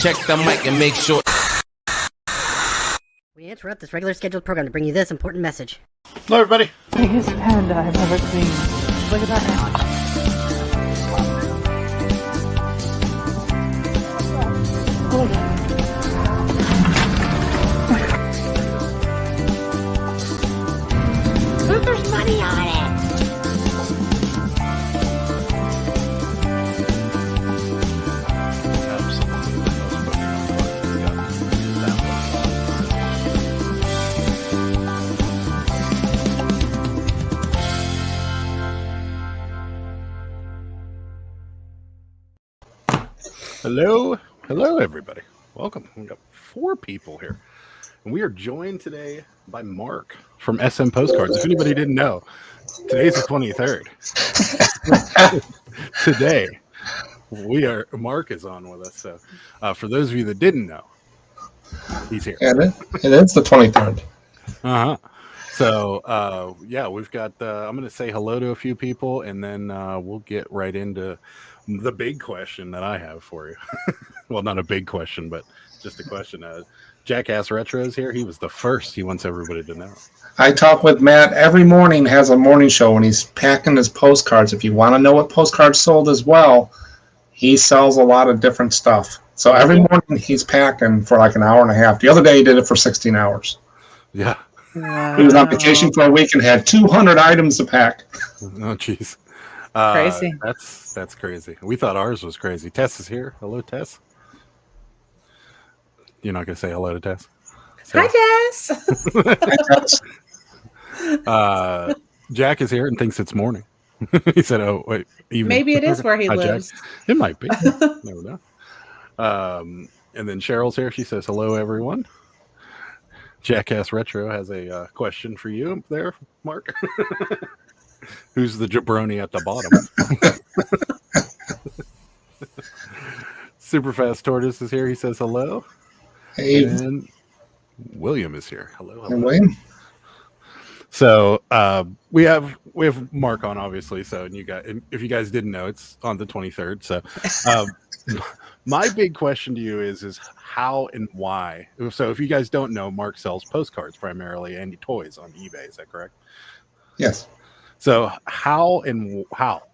Check the mic and make sure. We interrupt this regular scheduled program to bring you this important message. Hello, everybody. Biggest panda I've ever seen. Look at that now. There's money on it. Hello, everybody. Welcome. We've got 4 people here, and we are joined today by Mark from SM Postcards. If anybody didn't know, today's the 23rd. Today, Mark is on with us. So, for those of you that didn't know, he's here. Yeah, it is the 23rd. So, we've got. I'm going to say hello to a few people, and then we'll get right into the big question that I have for you. Well, not a big question, but just a question. Jackass Retro is here. He was the first. He wants everybody to know. I talk with Matt every morning, has a morning show when he's packing his postcards. If you want to know what postcards sold as well, he sells a lot of different stuff. So every morning he's packing for like an hour and a half. The other day he did it for 16 hours. Yeah. Wow. He was on vacation for a week and had 200 items to pack. Oh, jeez. Crazy. That's crazy. We thought ours was crazy. Tess is here. Hello, Tess. You're not going to say hello to Tess? Hi, Tess. Jack is here and thinks it's morning. He said, "Oh, wait, evening." Maybe it is where he Hi, lives. Jack. It might be. Never know. And then Cheryl's here. She says, "Hello, everyone." Jackass Retro has a question for you there, Mark. Who's the jabroni at the bottom? Superfast Tortoise is here. He says hello. Hey, And William is here. Hello. William. So we have Mark on, obviously. So and if you guys didn't know, it's on the 23rd. So my big question to you is how and why. So if you guys don't know, Mark sells postcards primarily and toys on eBay. Is that correct? Yes. So how,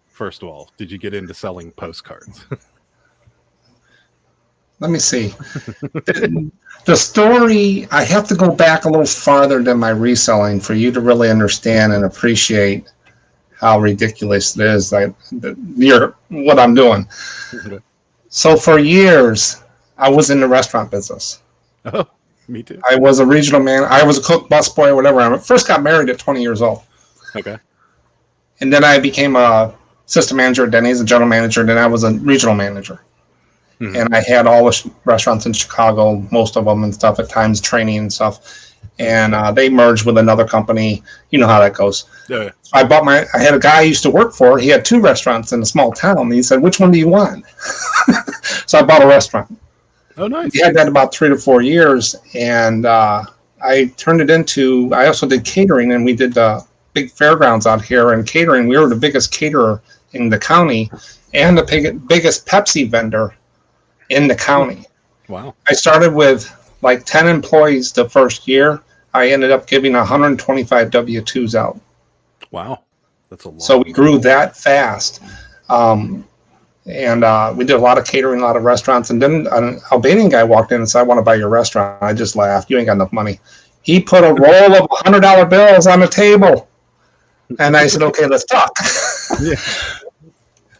first of all, did you get into selling postcards? Let me see. The story, I have to go back a little farther than my reselling for you to really understand and appreciate how ridiculous it is what I'm doing. Okay. So for years, I was in the restaurant business. Oh, me too. I was a regional man. I was a cook, busboy, whatever. I first got married at 20 years old. Okay. And then I became a assistant manager at Denny's, a general manager, and then I was a regional manager. Mm-hmm. And I had all the restaurants in Chicago, most of them and stuff, at times training and stuff. And they merged with another company. You know how that goes. Yeah. So I had a guy I used to work for. He had 2 restaurants in a small town. And he said, "Which one do you want?" So I bought a restaurant. Oh, nice. We had that about 3 to 4 years. And I turned it into, I also did catering, and we did big fairgrounds out here. And catering, we were the biggest caterer in the county and the biggest Pepsi vendor in the county. Wow. I started with like 10 employees the first year. I ended up giving 125 W-2s out. Wow. That's a lot. So we grew that fast. And we did a lot of catering, a lot of restaurants. And then an Albanian guy walked in and said, "I want to buy your restaurant." I just laughed. "You ain't got enough money." He put a roll of $100 bills on the table. And I said, "Okay, let's talk." Yeah.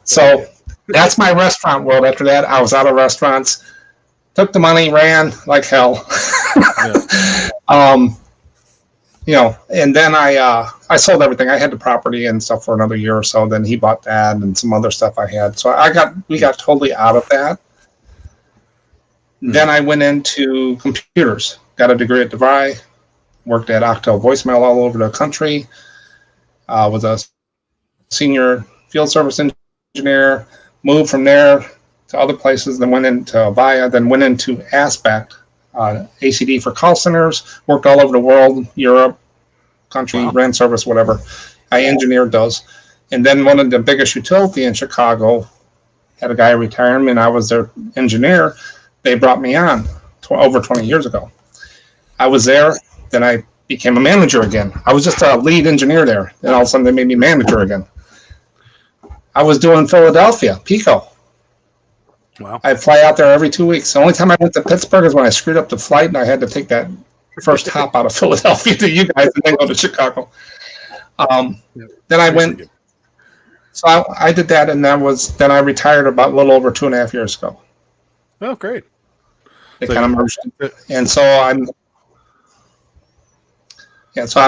So that's my restaurant world. After that, I was out of restaurants, took the money, ran like hell. Yeah. And then I sold everything. I had the property and stuff for another year or so. Then he bought that and some other stuff I had. So we got totally out of that. Mm-hmm. Then I went into computers, got a degree at DeVry, worked at Octel Voicemail all over the country, was a senior field service engineer, moved from there to other places, then went into Avaya, then went into Aspect, ACD for call centers, worked all over the world, Europe, country, ran service, whatever. I engineered those. And then one of the biggest utility in Chicago had a guy retirement. I was their engineer. they brought me on over 20 years ago. I was there, then I became a manager again. I was just a lead engineer there, and all of a sudden they made me manager again. I was doing Philadelphia, Pico. Wow. I fly out there every 2 weeks. The only time I went to Pittsburgh is when I screwed up the flight and I had to take that first hop out of Philadelphia to you guys and then go to Chicago. Then I went. So I did that, and then I retired about a little over 2.5 years ago. Oh, great. They kind of merged. And so I'm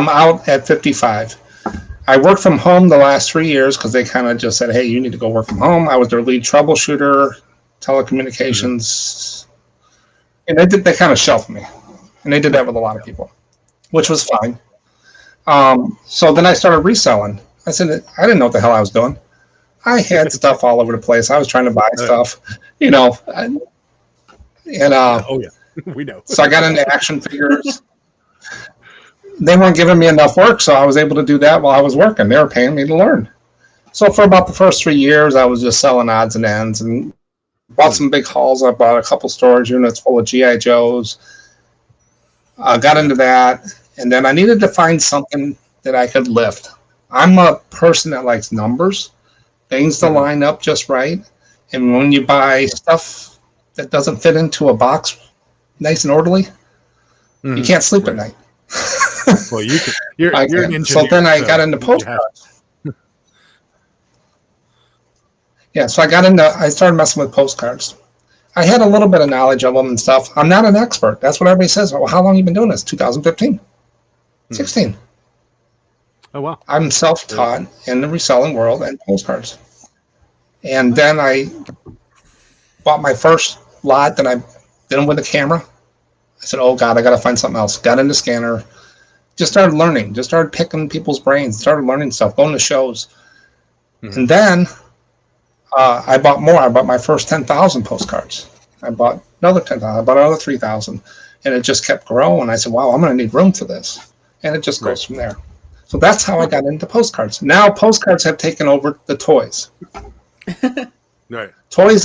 out at 55. I worked from home the last 3 years because they kind of just said, hey, you need to go work from home. I was their lead troubleshooter, telecommunications. And they kind of shelved me. And they did that with a lot of people, which was fine. So then I started reselling. I said, I didn't know what the hell I was doing. I had stuff all over the place. I was trying to buy stuff, you know. Oh, yeah. We know. So I got into action figures. They weren't giving me enough work, so I was able to do that while I was working. They were paying me to learn. So for about the first 3 years, I was just selling odds and ends and bought some big hauls. I bought a couple storage units full of G.I. Joes. Got into that, and then I needed to find something that I could lift. I'm a person that likes numbers, things to line up just right. And when you buy stuff that doesn't fit into a box nice and orderly, you can't sleep at night. Well, you're an engineer. So then I got into postcards. Yeah, so I started messing with postcards. I had a little bit of knowledge of them and stuff. I'm not an expert. That's what everybody says. Well, how long have you been doing this? 2015, 16. Oh, wow. I'm self-taught in the reselling world and postcards. And then I bought my first lot. Then I did them with a camera. I said, oh, God, I got to find something else. Got into scanner. Just started learning. Just started picking people's brains. Started learning stuff, going to shows. And then I bought more. I bought my first 10,000 postcards. I bought another 10,000. I bought another 3,000. And it just kept growing. I said, wow, I'm going to need room for this. And it just goes from there. So that's how I got into postcards. Now postcards have taken over the toys. Right. Toys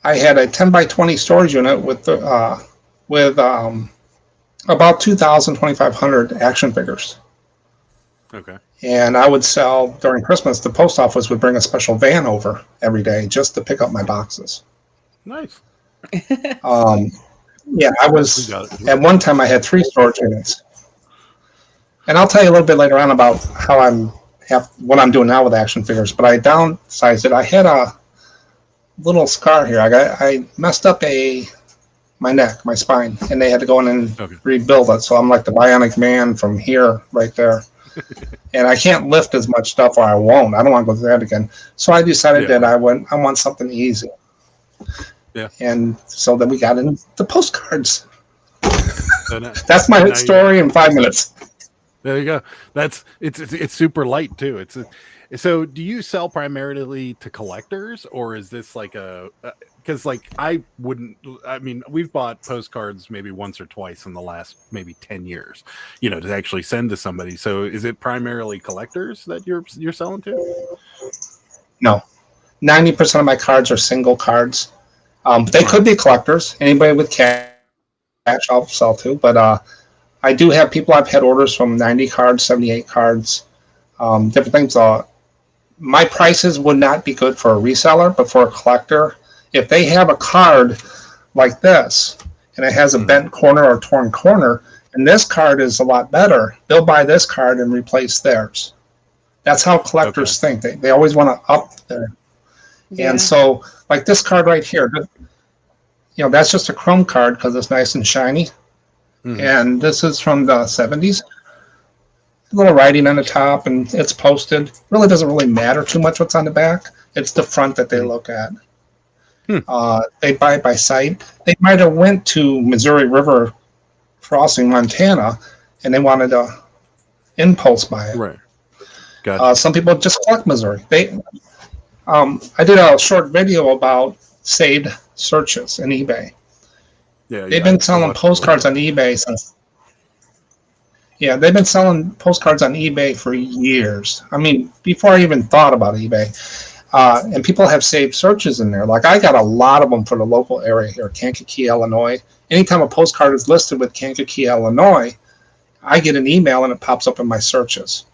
I had a 10 by 20 storage unit with about 2,000, 2,500 action figures. Okay. And I would sell during Christmas. The post office would bring a special van over every day just to pick up my boxes. Nice. Yeah, I was at one time I had 3 storage units. And I'll tell you a little bit later on about how what I'm doing now with action figures. But I downsized it. I had a little scar here. I messed up my neck, my spine, and they had to go in and rebuild it. So I'm like the Bionic Man from here, right there. And I can't lift as much stuff, or I won't. I don't want to go through that again. So I decided that I want something easy. Yeah. And so then we got into the postcards. So now, That's my story in 5 minutes. There you go. It's super light too. So do you sell primarily to collectors, or is this like because we've bought postcards maybe once or twice in the last maybe 10 years, to actually send to somebody. So is it primarily collectors that you're selling to? No, 90% of my cards are single cards. They could be collectors. Anybody with cash I'll sell to, but I do have people. I've had orders from 90 cards, 78 cards, different things. My prices would not be good for a reseller, but for a collector, if they have a card like this and it has a bent corner or torn corner, and this card is a lot better, they'll buy this card and replace theirs. That's how collectors think. They always want to up their. Yeah. And so, like this card right here, that's just a chrome card because it's nice and shiny. And this is from the 70s. A little writing on the top, and it's posted. Really doesn't really matter too much what's on the back. It's the front that they look at. They buy it by sight. They might have went to Missouri River Crossing, Montana, and they wanted to impulse buy it. Right. Gotcha. Some people just collect Missouri. I did a short video about saved searches in eBay. They've been selling postcards on eBay since. Yeah, they've been selling postcards on eBay for years. I mean, before I even thought about eBay, and people have saved searches in there. Like I got a lot of them for the local area here, Kankakee, Illinois. Anytime a postcard is listed with Kankakee, Illinois, I get an email and it pops up in my searches.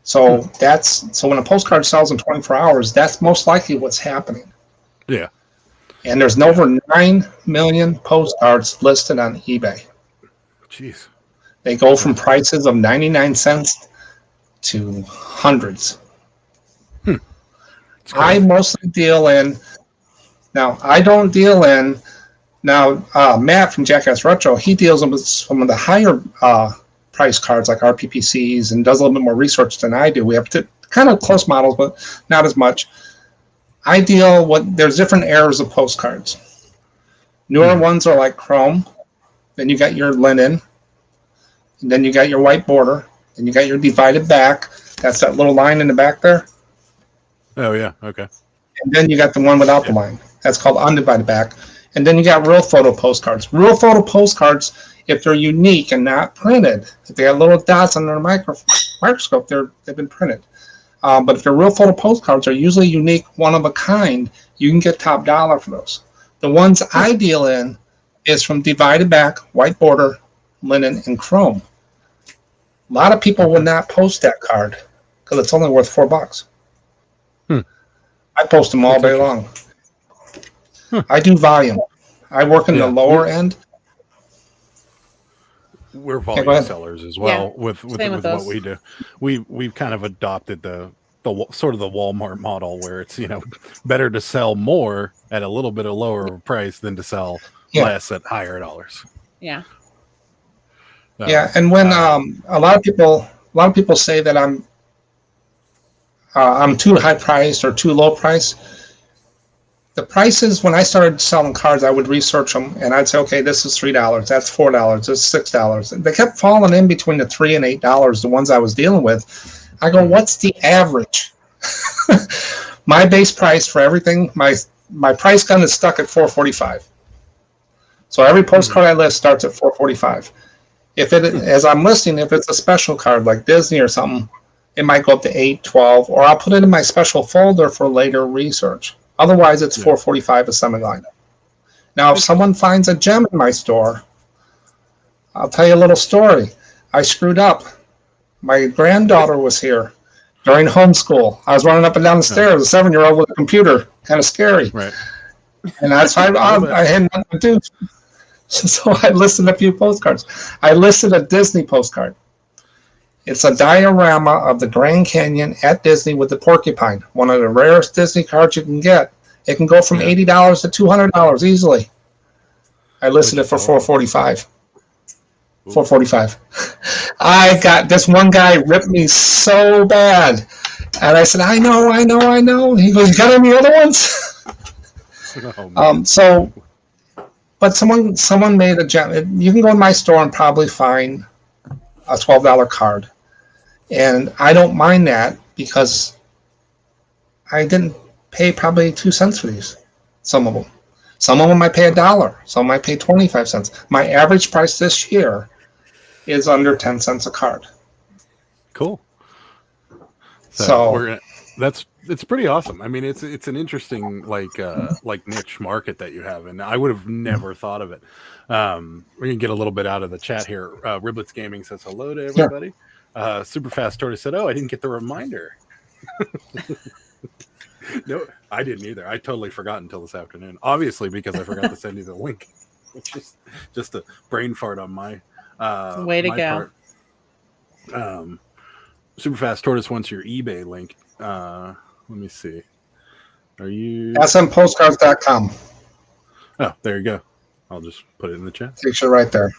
So so when a postcard sells in 24 hours, that's most likely what's happening. Yeah. And there's over 9 million postcards listed on eBay. Jeez. They go from prices of 99 cents to hundreds. I mostly deal in, now I don't deal in, Matt from Jackass Retro, he deals with some of the higher price cards like RPPCs and does a little bit more research than I do. We have to kind of close models, but not as much. I deal with, there's different eras of postcards. Newer ones are like chrome, then you got your linen, and then you got your white border, and you got your divided back. That's that little line in the back there. Oh, yeah. Okay. And then you got the one without the line. That's called undivided back. And then you got real photo postcards. Real photo postcards, if they're unique and not printed, if they got little dots on their microscope, they've been printed. But if they're real photo postcards, they're usually unique, one of a kind. You can get top dollar for those. The ones I deal in is from divided back, white border, linen, and chrome. A lot of people would not post that card because it's only worth $4. I post them all day long. I do volume. I work in the lower end. We're volume sellers as well with what we do. We've kind of adopted the sort of the Walmart model where it's, better to sell more at a little bit of lower price than to sell less at higher dollars. Yeah. And when a lot of people say that I'm too high priced or too low priced. The prices, when I started selling cards, I would research them and I'd say, okay, this is $3, that's $4, this is $6. They kept falling in between the $3 and $8, the ones I was dealing with. I go, what's the average? My base price for everything, my price gun is stuck at $4.45. So every postcard I list starts at $4.45. As I'm listing, if it's a special card like Disney or something, it might go up to $8, $12, or I'll put it in my special folder for later research. Otherwise, it's $4.45 a semi-line. Now, if someone finds a gem in my store, I'll tell you a little story. I screwed up. My granddaughter was here during homeschool. I was running up and down the stairs, a 7-year-old with a computer, kind of scary. Right. And that's why I had nothing to do. So I listed a few postcards. I listed a Disney postcard. It's a diorama of the Grand Canyon at Disney with the porcupine, one of the rarest Disney cards you can get. It can go from $80 to $200 easily. I listed it for $4.45. $4.45. I got this one guy ripped me so bad, and I said, "I know." He goes, "You got any other ones?" But someone made a gem. You can go in my store and probably find a $12 card. And I don't mind that because I didn't pay probably 2 cents for these, some of them. Some of them I pay $1. Some might pay 25 cents. My average price this year is under 10 cents a card. Cool. So it's pretty awesome. I mean, it's an interesting like niche market that you have, and I would have never thought of it. We can get a little bit out of the chat here. Riblets Gaming says hello to everybody. Super Fast Tortoise said, "Oh, I didn't get the reminder." No, I didn't either. I totally forgot until this afternoon. Obviously, because I forgot to send you the link, which is just a brain fart on my way to go. Part. Super Fast Tortoise wants your eBay link. Let me see. Are you SMPOSTCARDS.com? Oh, there you go. I'll just put it in the chat. Takes you right there.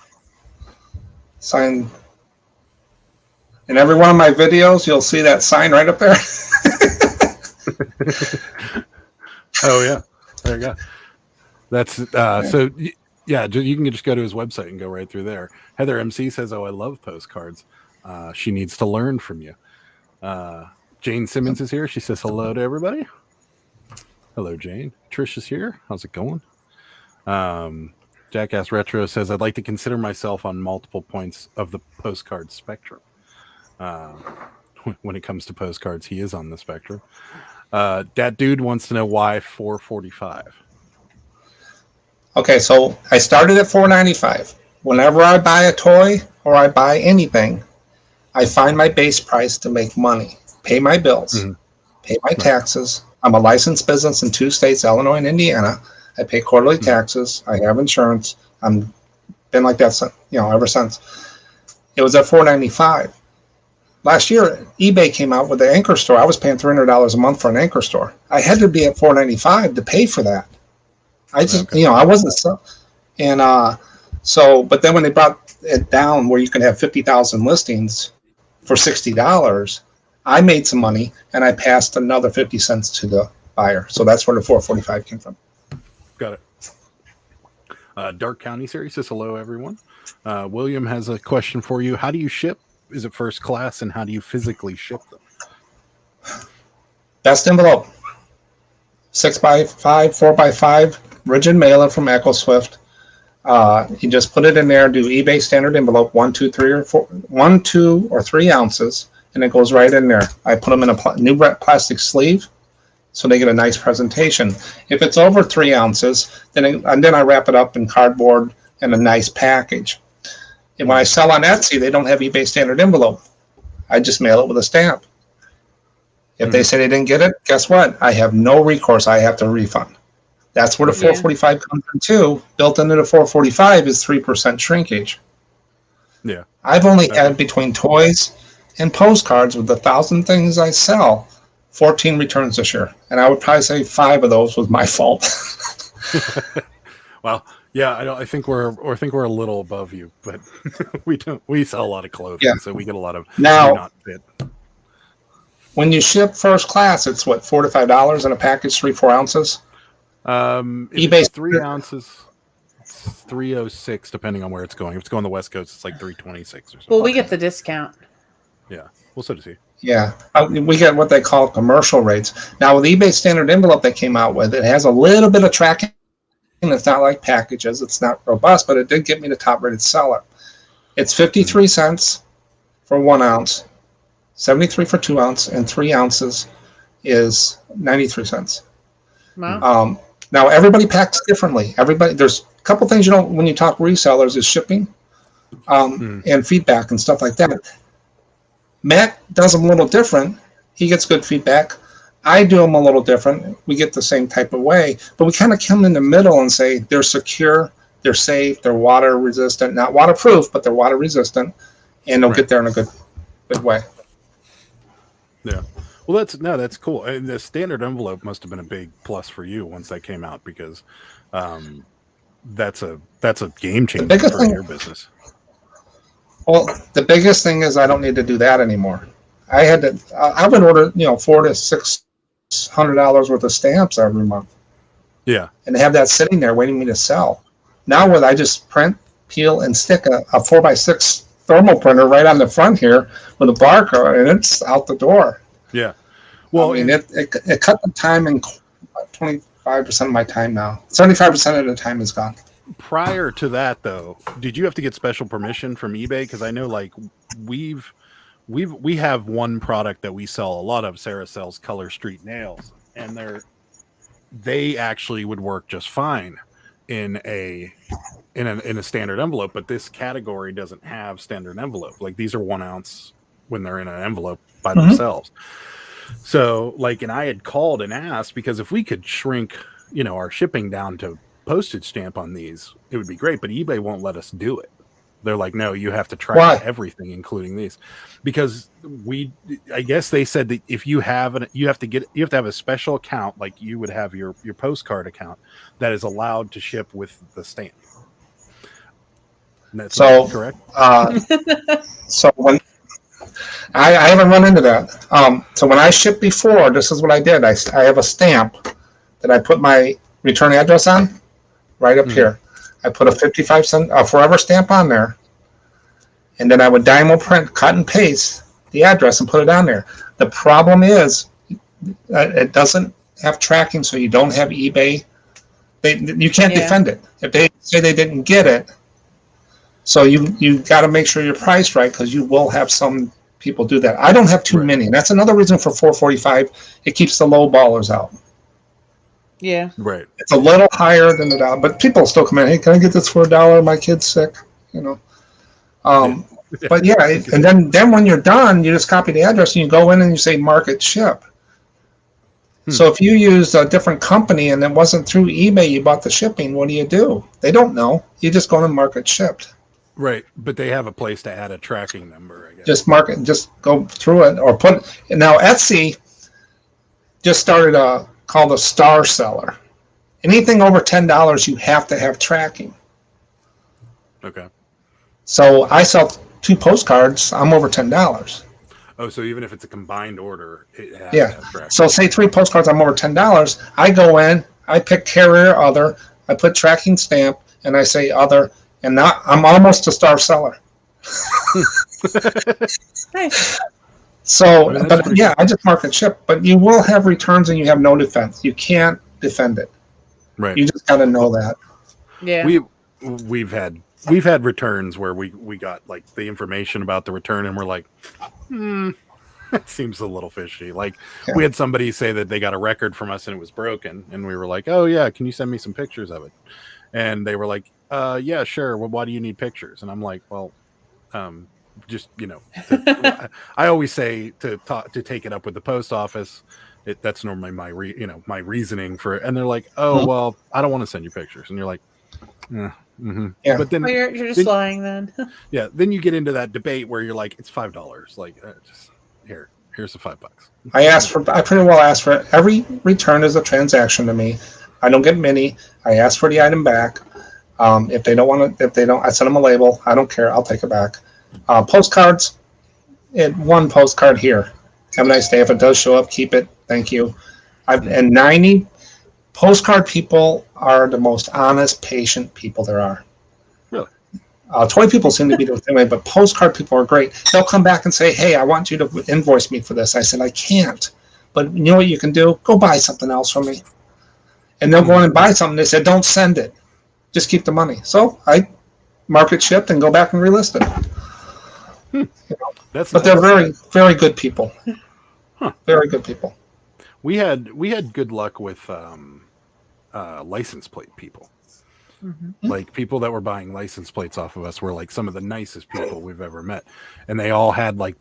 Sign. In every one of my videos, you'll see that sign right up there. Oh yeah, there you go. That's so yeah. You can just go to his website and go right through there. Heather MC says, "Oh, I love postcards. She needs to learn from you." Jane Simmons is here. She says hello to everybody. Hello, Jane. Trish is here. How's it going? Jackass Retro says, "I'd like to consider myself on multiple points of the postcard spectrum." When it comes to postcards, he is on the spectrum. That dude wants to know why $4.45. Okay, so I started at $4.95. Whenever I buy a toy or I buy anything, I find my base price to make money, pay my bills, pay my taxes. I'm a licensed business in 2 states, Illinois and Indiana. I pay quarterly taxes. I have insurance. I'm been like that, ever since. It was at $4.95. Last year, eBay came out with the Anchor store. I was paying $300 a month for an Anchor store. I had to be at $4.95 to pay for that. I just, I wasn't so, and but then when they brought it down where you can have 50,000 listings for $60, I made some money and I passed another 50 cents to the buyer. So that's where the $4.45 came from. Got it. Dark County series says hello, everyone. William has a question for you. How do you ship? Is it first class, and how do you physically ship them? Best envelope. 6x5, 4x5, rigid mailer from EchoSwift. You just put it in there, do eBay standard envelope, 1, 2, 3 ounces, and it goes right in there. I put them in a new plastic sleeve so they get a nice presentation. If it's over 3 ounces, then I wrap it up in cardboard and a nice package. And when I sell on Etsy, they don't have eBay standard envelope. I just mail it with a stamp. If they say they didn't get it, guess what? I have no recourse. I have to refund. That's where the $4.45 comes in too. Built into the $4.45 is 3% shrinkage. Yeah. I've only had between toys and postcards with the 1,000 things I sell, 14 returns this year. And I would probably say 5 of those was my fault. Well, yeah, I think we're a little above you, but we sell a lot of clothing, so we get a lot of now. Not fit. When you ship first class, it's what, $4 to $5 in a package, 3-4 ounces. eBay 3 ounces, it's $3.06 depending on where it's going. If it's going to the West Coast, it's like $3.26 or something. Well, we get the discount. Yeah, well, so does he. Yeah, we get what they call commercial rates. Now with eBay standard envelope they came out with, it has a little bit of tracking. It's not like packages. It's not robust, but it did get me the top rated seller. It's 53 cents for 1 ounce, 73 for 2 ounce, and 3 ounces is 93 cents. Wow. Now everybody packs differently. There's a couple things when you talk resellers is shipping, and feedback and stuff like that. Matt does them a little different. He gets good feedback. I do them a little different. We get the same type of way, but we kind of come in the middle and say they're secure, they're safe, they're water resistant, not waterproof, but they're water resistant, and they'll get there in a good way. Yeah. Well, that's cool. And the standard envelope must have been a big plus for you once that came out, because that's a game changer for your business. Well, the biggest thing is I don't need to do that anymore. I would order $400 to $600 worth of stamps every month. Yeah. And have that sitting there waiting me to sell. Now I just print, peel, and stick a 4x6 thermal printer right on the front here with a barcode, and it's out the door. Yeah. Well, it cut the time in 25% of my time now. 75% of the time is gone. Prior to that, though, did you have to get special permission from eBay? Because I know, like, we have one product that we sell a lot of. Sarah sells Color Street nails, and they actually would work just fine in a standard envelope, but this category doesn't have standard envelope. Like, these are 1 ounce when they're in an envelope by themselves. So, like, and I had called and asked, because if we could shrink, our shipping down to postage stamp on these, it would be great, but eBay won't let us do it. They're like, no, you have to track everything, including these, because I guess they said that if you have you have to have a special account, like you would have your postcard account, that is allowed to ship with the stamp. And that's correct. So when I haven't run into that. So when I shipped before, this is what I did. I have a stamp that I put my return address on right up here. I put a 55-cent forever stamp on there, and then I would Dymo print, cut and paste the address and put it on there. The problem is it doesn't have tracking, so you don't have eBay. You can't defend it if they say they didn't get it. So you got to make sure you're priced right, because you will have some people do that. I don't have too many. And that's another reason for 445. It keeps the low ballers out. Yeah. Right. It's a little higher than the dollar, but people still come in. Hey, can I get this for $1? My kid's sick. But yeah, and then when you're done, you just copy the address and you go in and you say market ship. So if you use a different company and it wasn't through eBay, you bought the shipping, what do? They don't know. You just go to market shipped. Right, but they have a place to add a tracking number, I guess. Just go through it or put. Now Etsy just started called a star seller. Anything over $10, you have to have tracking. Okay. So I sell 2 postcards. I'm over $10. Oh, so even if it's a combined order, it has Yeah. to have tracking. So say 3 postcards, I'm over $10. I go in, I pick carrier other, I put tracking stamp, and I say other, and now I'm almost a star seller. Nice. So, I mean, but yeah, I just market ship. But you will have returns, and you have no defense. You can't defend it. Right. You just got to know that. Yeah. We've had returns where we got like the information about the return, and we're like, that seems a little fishy. Like we had somebody say that they got a record from us and it was broken, and we were like, oh yeah, can you send me some pictures of it? And they were like, yeah, sure. Well, why do you need pictures? And I'm like, well, just I always say to take it up with the post office. That's normally my my reasoning for it. And they're like, oh well, I don't want to send you pictures. And you're like, yeah. But then you're just lying then. Yeah, then you get into that debate where you're like, it's $5. Like, just here's the $5. I pretty well ask for it. Every return is a transaction to me. I don't get many. I ask for the item back. If they don't want to, I send them a label. I don't care. I'll take it back. Postcards, one postcard here. Have a nice day. If it does show up, keep it. Thank you. And 90 postcard people are the most honest, patient people there are. Really? Toy people seem to be the same way, but postcard people are great. They'll come back and say, hey, I want you to invoice me for this. I said, I can't. But you know what you can do? Go buy something else from me. And they'll go in and buy something. They said, don't send it. Just keep the money. So I market shipped and go back and relist it. But they're very, very good people. Very good people. We had good luck with license plate people. Like people that were buying license plates off of us were like some of the nicest people we've ever met, and they all had like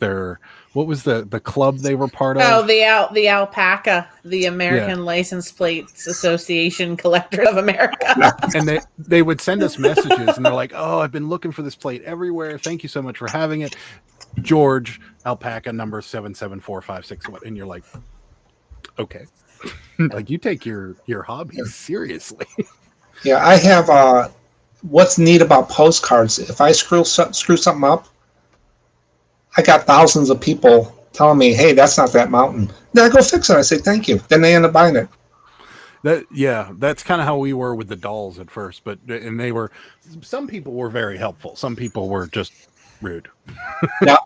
what was the club they were part of? Oh, the alpaca, the American License Plates Association Collector of America. And they would send us messages, and they're like, "Oh, I've been looking for this plate everywhere. Thank you so much for having it, George Alpaca number 77456." And you're like, okay, like you take your hobby seriously. Yeah, I have. What's neat about postcards? If I screw something up, I got thousands of people telling me, "Hey, that's not that mountain." Then I go fix it. I say thank you. Then they end up buying it. That's kind of how we were with the dolls at first. And they were. Some people were very helpful. Some people were just rude. Yeah,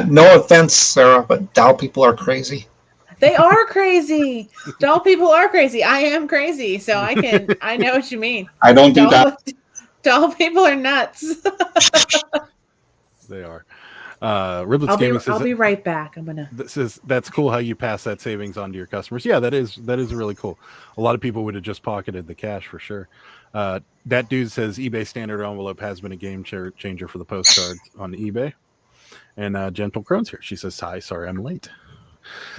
no offense, Sarah, but doll people are crazy. They are crazy. Doll people are crazy. I am crazy, so I know what you mean. I don't do that. Doll people are nuts. They are. Riblets Gaming says, I'll be right back. That's cool how you pass that savings on to your customers. Yeah, that is really cool. A lot of people would have just pocketed the cash for sure. That dude says eBay standard envelope has been a game changer for the postcards on eBay. And Gentle Crone's here. She says, hi, sorry I'm late.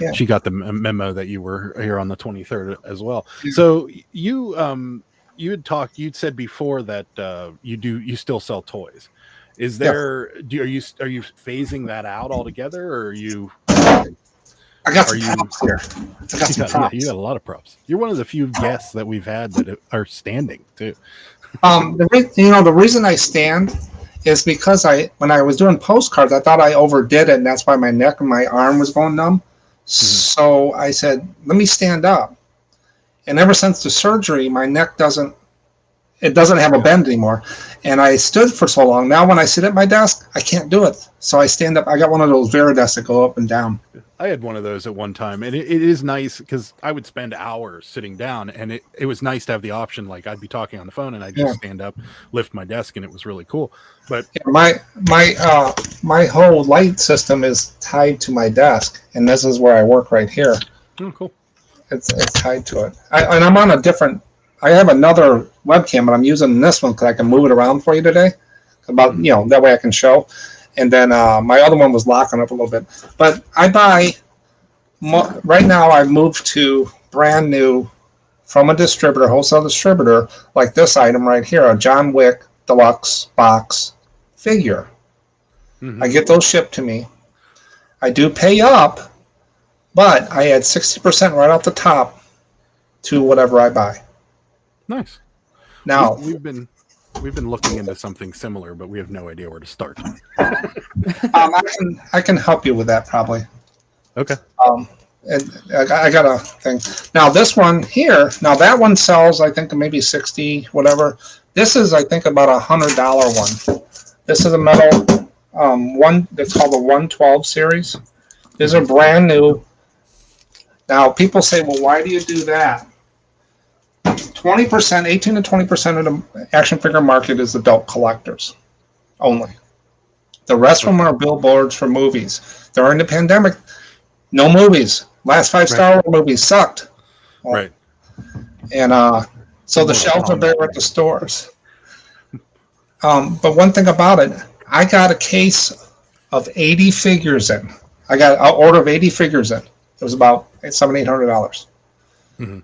Yeah. She got the memo that you were here on the 23rd as well. Yeah. So you'd said before that you still sell toys. Is there are you phasing that out altogether, or are you? I got some props here. Yeah, you got a lot of props. You're one of the few guests that we've had that are standing too. The reason I stand is because when I was doing postcards, I thought I overdid it, and that's why my neck and my arm was going numb. So I said, let me stand up. And ever since the surgery, my neck doesn't have a bend anymore. And I stood for so long. Now when I sit at my desk, I can't do it. So I stand up. I got one of those Veridesk that go up and down. I had one of those at one time, and it is nice because I would spend hours sitting down, and it was nice to have the option. Like I'd be talking on the phone, and I'd just stand up, lift my desk, and it was really cool. But my whole light system is tied to my desk, and this is where I work right here. Oh, cool. It's tied to it. And I'm on a different. I have another webcam, but I'm using this one because I can move it around for you today. That way I can show. And then my other one was locking up a little bit. But I buy, right now I've moved to brand new from a distributor, wholesale distributor, like this item right here, a John Wick Deluxe box figure. I get those shipped to me. I do pay up, but I add 60% right off the top to whatever I buy. Nice. Now, We've been looking into something similar, but we have no idea where to start. I can help you with that probably. Okay. And I got a thing. Now this one here, now that one sells, I think maybe 60, whatever. This is, I think, about $100 one. This is a metal one that's called the 112 series. These are brand new. Now people say, well, why do you do that? 20%, 18 to 20% of the action figure market is adult collectors only. The rest of them are billboards for movies. During the pandemic, no movies. Last 5 Star Wars movies sucked. Right. And so the shelves are bare at the stores. But one thing about it, I got a case of 80 figures in. I got an order of 80 figures in. It was about $700, $800. Mm-hmm.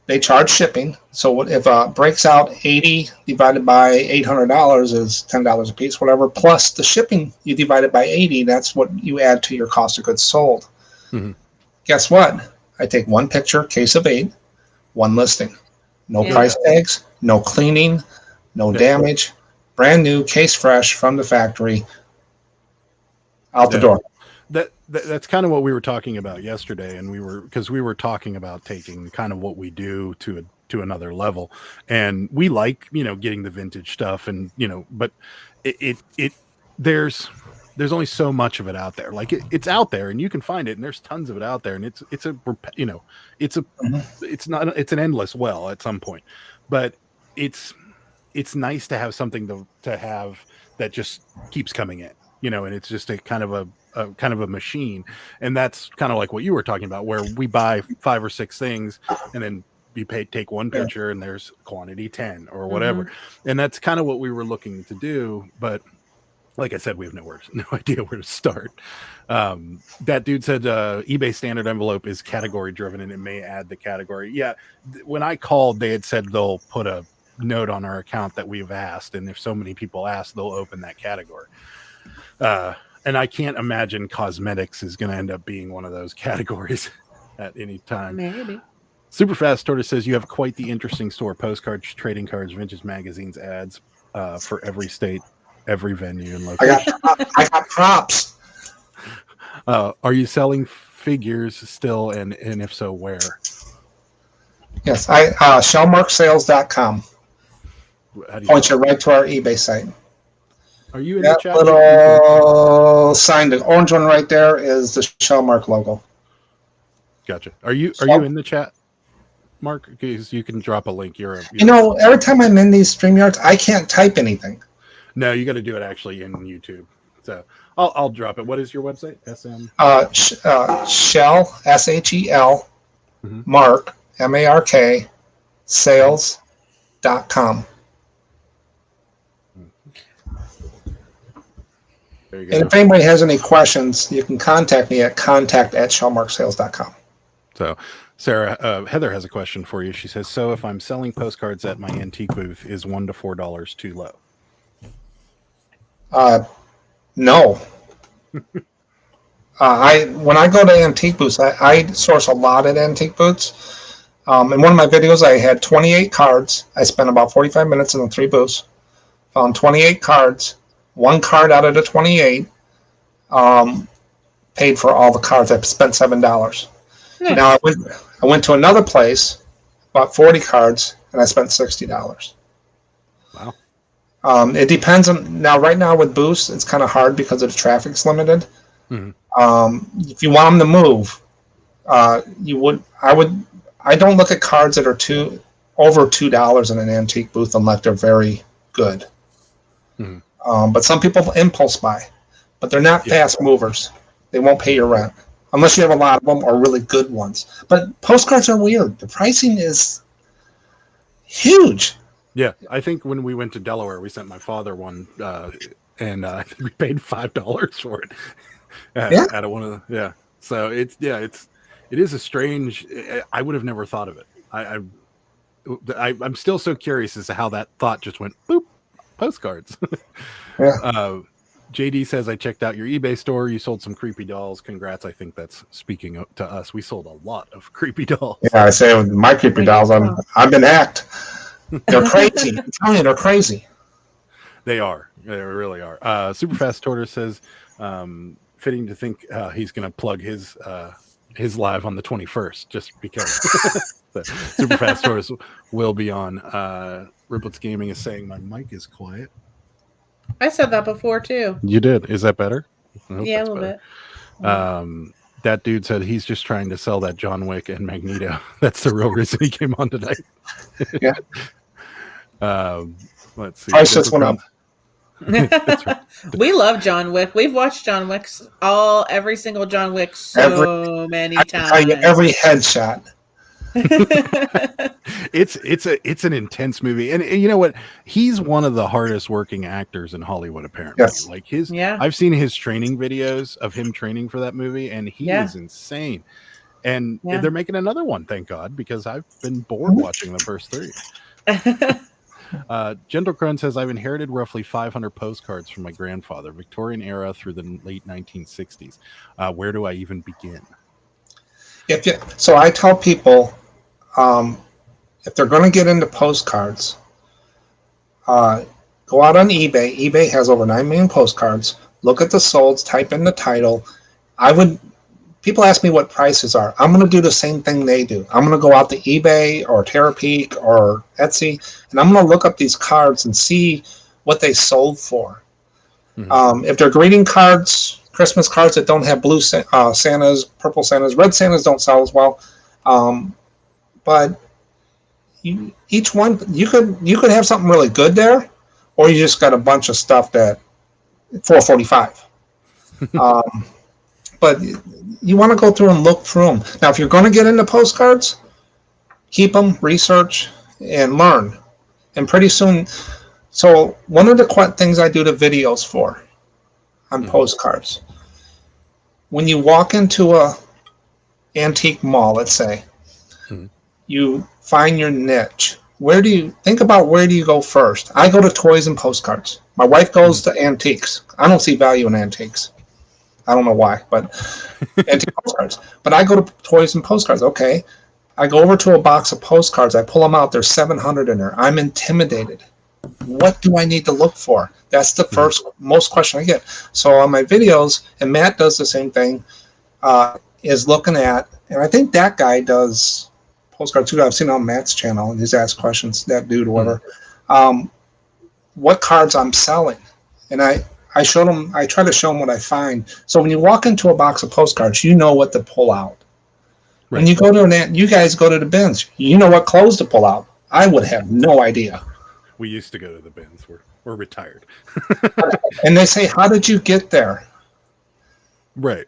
They charge shipping. So if breaks out 80 divided by $800 is $10 a piece, whatever, plus the shipping you divide it by 80, that's what you add to your cost of goods sold. Mm-hmm. Guess what? I take one picture, case of 8, one listing. No price tags, no cleaning, no damage. Brand new, case fresh from the factory, out the door. That's kind of what we were talking about yesterday, and we were talking about taking kind of what we do to another level, and we like getting the vintage stuff, and but there's only so much of it out there. Like it's out there, and you can find it, and there's tons of it out there, and it's an endless well at some point, but it's nice to have something to have that just keeps coming in, and it's just a kind of a machine. And that's kind of like what you were talking about, where we buy 5 or 6 things and then you take one picture and there's quantity 10 or whatever. Mm-hmm. And that's kind of what we were looking to do. But like I said, we have no idea where to start. That dude said eBay standard envelope is category driven and it may add the category. Yeah. When I called, they had said they'll put a note on our account that we've asked. And if so many people ask, they'll open that category. And I can't imagine cosmetics is going to end up being one of those categories at any time. Maybe. Superfast Tortoise says you have quite the interesting store: postcards, trading cards, vintage magazines, ads for every state, every venue and location. I got props. Are you selling figures still, and if so, where? Yes, shellmarksales.com. Point you right to our eBay site. Are you in the chat? Little sign, the orange one right there is the Shellmark logo. Gotcha. Are you in the chat, Mark? Because you can drop a link. Every time I'm in these StreamYards, I can't type anything. No, you got to do it actually in YouTube. So I'll drop it. What is your website? Shell SHEL Mark MARK sales.com. And if anybody has any questions, you can contact me at contact@shellmarksales.com. So, Sarah, Heather has a question for you. She says, so if I'm selling postcards at my antique booth, is $1 to $4 too low? No. When I go to antique booths, I source a lot at antique booths. In one of my videos, I had 28 cards. I spent about 45 minutes in the 3 booths. Found 28 cards. 1 card out of the 28 paid for all the cards. I spent $7. Nice. Now I went to another place, bought 40 cards, and I spent $60. Wow. It depends on now. Right now with booths, it's kind of hard because the traffic's limited. If you want them to move, I don't look at cards that are over $2 in an antique booth unless they're very good. But some people impulse buy, but they're not fast movers. They won't pay your rent unless you have a lot of them or really good ones. But postcards are weird. The pricing is huge. Yeah, I think when we went to Delaware, we sent my father one, and I think we paid $5 for it. Out of one of the So it is a strange. I would have never thought of it. I'm still so curious as to how that thought just went boop. Postcards. JD says, I checked out your eBay store. You sold some creepy dolls. Congrats. I think that's speaking to us. We sold a lot of creepy dolls. Yeah, I say with my creepy dolls, I've been hacked. They're crazy. I'm telling you, they're crazy. They are. They really are. Superfast Tortoise says, fitting to think he's going to plug his live on the 21st, just because Superfast Tortoise will be on. Riplets Gaming is saying my mic is quiet. I said that before too. You did. Is that better? Yeah, a little bit. That dude said he's just trying to sell that John Wick and Magneto. That's the real reason he came on tonight. Yeah. Let's see. Price just went up. That's right. We love John Wick. We've watched John Wick's every single John Wick many times. I tell you, every headshot. It's an intense movie, and you know what? He's one of the hardest working actors in Hollywood. Apparently, I've seen his training videos of him training for that movie, and he is insane. And they're making another one, thank God, because I've been bored watching the first three. Gentle Crone says, I've inherited roughly 500 postcards from my grandfather, Victorian era through the late 1960s. Where do I even begin? So I tell people, if they're going to get into postcards, go out on eBay. eBay has over 9 million postcards. Look at the solds, type in the title. People ask me what prices are. I'm going to do the same thing they do. I'm going to go out to eBay or TerraPeak or Etsy, and I'm going to look up these cards and see what they sold for. If they're greeting cards, Christmas cards that don't have blue Santas, purple Santas, red Santas don't sell as well. But each one, you could have something really good there, or you just got a bunch of stuff that $4.45. But you want to go through and look through them. Now, if you're going to get into postcards, keep them, research, and learn. And pretty soon, so one of the things I do the videos for on postcards, when you walk into a antique mall, let's say, you find your niche. Where do you go first? I go to toys and postcards. My wife goes to antiques. I don't see value in antiques. I don't know why, but antique postcards. But I go to toys and postcards. Okay. I go over to a box of postcards. I pull them out. There's 700 in there. I'm intimidated. What do I need to look for? That's the most question I get. So on my videos, and Matt does the same thing, is looking at, and I think that guy does postcards too. I've seen on Matt's channel, and he's asked questions, that dude, whatever, what cards I'm selling. And I try to show them what I find. So when you walk into a box of postcards, you know what to pull out. Right. When you go to you guys go to the bins, you know what clothes to pull out. I would have no idea. We used to go to the bins. We're retired. And they say, how did you get there? Right.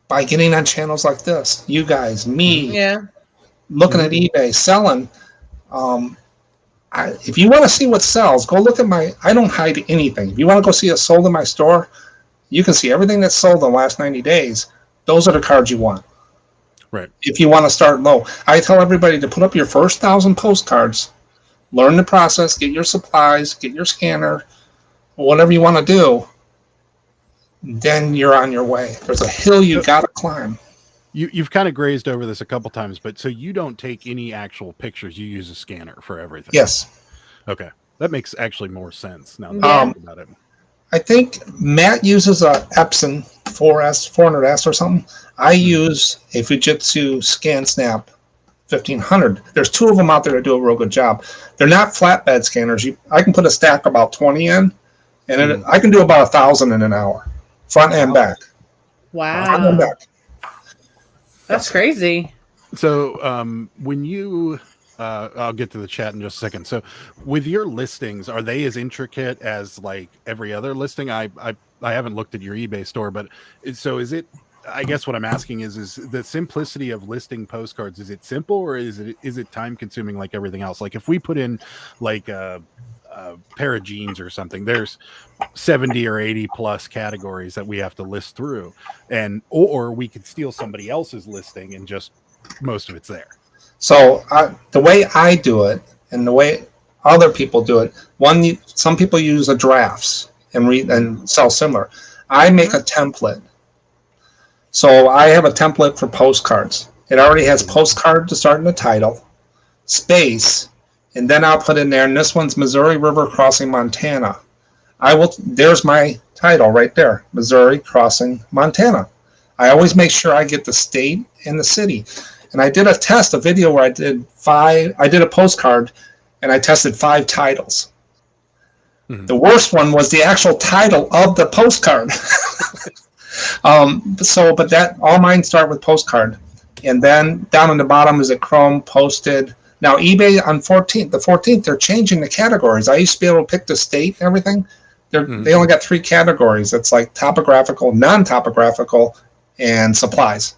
By getting on channels like this. You guys, me, looking at eBay, selling. If you want to see what sells, go look at I don't hide anything. If you want to go see it sold in my store, you can see everything that's sold in the last 90 days. Those are the cards you want. Right. If you want to start low. I tell everybody to put up your first 1,000 postcards, learn the process, get your supplies, get your scanner, whatever you want to do, then you're on your way. There's a hill you got to climb. You've kind of grazed over this a couple times, but so you don't take any actual pictures. You use a scanner for everything. Yes. Okay. That makes actually more sense now that I'm thinking about it. I think Matt uses a Epson 400S or something. I use a Fujitsu ScanSnap 1500. There's 2 of them out there that do a real good job. They're not flatbed scanners. I can put a stack about 20 in, and I can do about 1,000 in an hour, front and back. Wow. That's crazy. So when you I'll get to the chat in just a second. So with your listings, are they as intricate as like every other listing? I haven't looked at your eBay store, but so is it, I guess what I'm asking is the simplicity of listing postcards, is it simple or is it time consuming like everything else? Like if we put in like a pair of jeans or something, there's 70 or 80 plus categories that we have to list through, and or we could steal somebody else's listing and just most of it's there. So the way I do it and the way other people do it, some people use a drafts and read and sell similar. I make a template. So I have a template for postcards. It already has postcard to start in the title, space, and then I'll put in there, and this one's Missouri River Crossing, Montana. There's my title right there, Missouri Crossing, Montana. I always make sure I get the state and the city. And I did a video where I did a postcard and I tested 5 titles. Mm-hmm. The worst one was the actual title of the postcard. But that all mine start with postcard. And then down on the bottom is it Chrome, posted. Now eBay on the 14th, they're changing the categories. I used to be able to pick the state and everything. They only got 3 categories. It's like topographical, non-topographical, and supplies.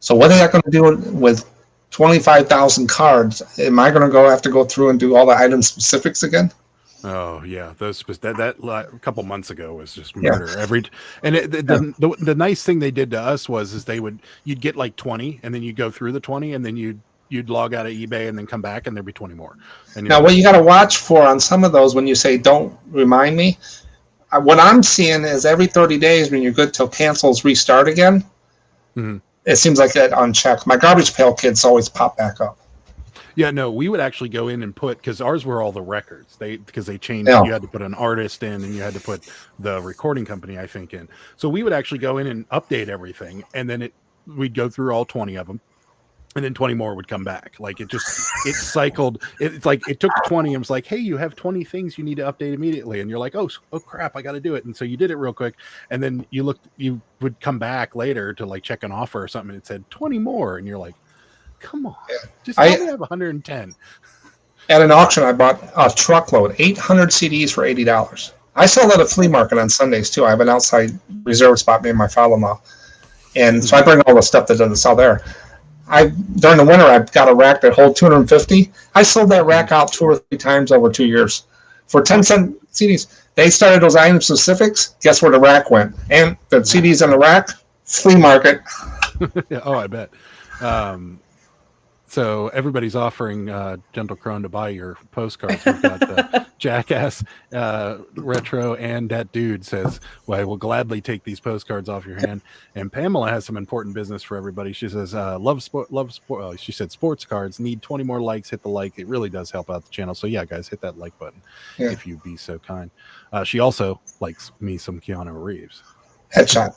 So what are they going to do with 25,000 cards? Am I going to have to go through and do all the item specifics again? Oh yeah, that a couple months ago was just murder. Yeah. The nice thing they did to us was you'd get like 20, and then you go through the 20, and then you'd log out of eBay and then come back, and there'd be 20 more. And now, what you got to watch for on some of those when you say "Don't remind me," what I'm seeing is every 30 days when you're good till cancels restart again. Mm-hmm. It seems like that unchecked. My garbage pail kids always pop back up. Yeah, no, we would actually go in and because ours were all the records. Because they changed. Yeah. You had to put an artist in, and you had to put the recording company, I think, in. So we would actually go in and update everything, and then we'd go through all 20 of them, and then 20 more would come back. Like it cycled. It's like it took 20 and was like, hey, you have 20 things you need to update immediately, and you're like, oh crap, I got to do it. And so you did it real quick, and then you would come back later to like check an offer or something, and it said 20 more, and you're like, come on, just tell me I have 110. At an auction, I bought a truckload, 800 CDs for $80. I sell that at flea market on Sundays too. I have an outside reserve spot, me and my father-in-law, and so I bring all the stuff that doesn't sell there. During the winter, I've got a rack that holds 250. I sold that rack out 2 or 3 times over 2 years for 10-cent CDs. They started those item specifics. Guess where the rack went? And the CDs in the rack, flea market. Oh, I bet. So everybody's offering Gentle Crone to buy your postcards. We've got Jackass Retro, and that dude says, well, I will gladly take these postcards off your hand. And Pamela has some important business for everybody. She says, love sport. She said sports cards need 20 more likes. Hit the like. It really does help out the channel. So yeah, guys, hit that like button if you'd be so kind. She also likes me some Keanu Reeves. Headshot.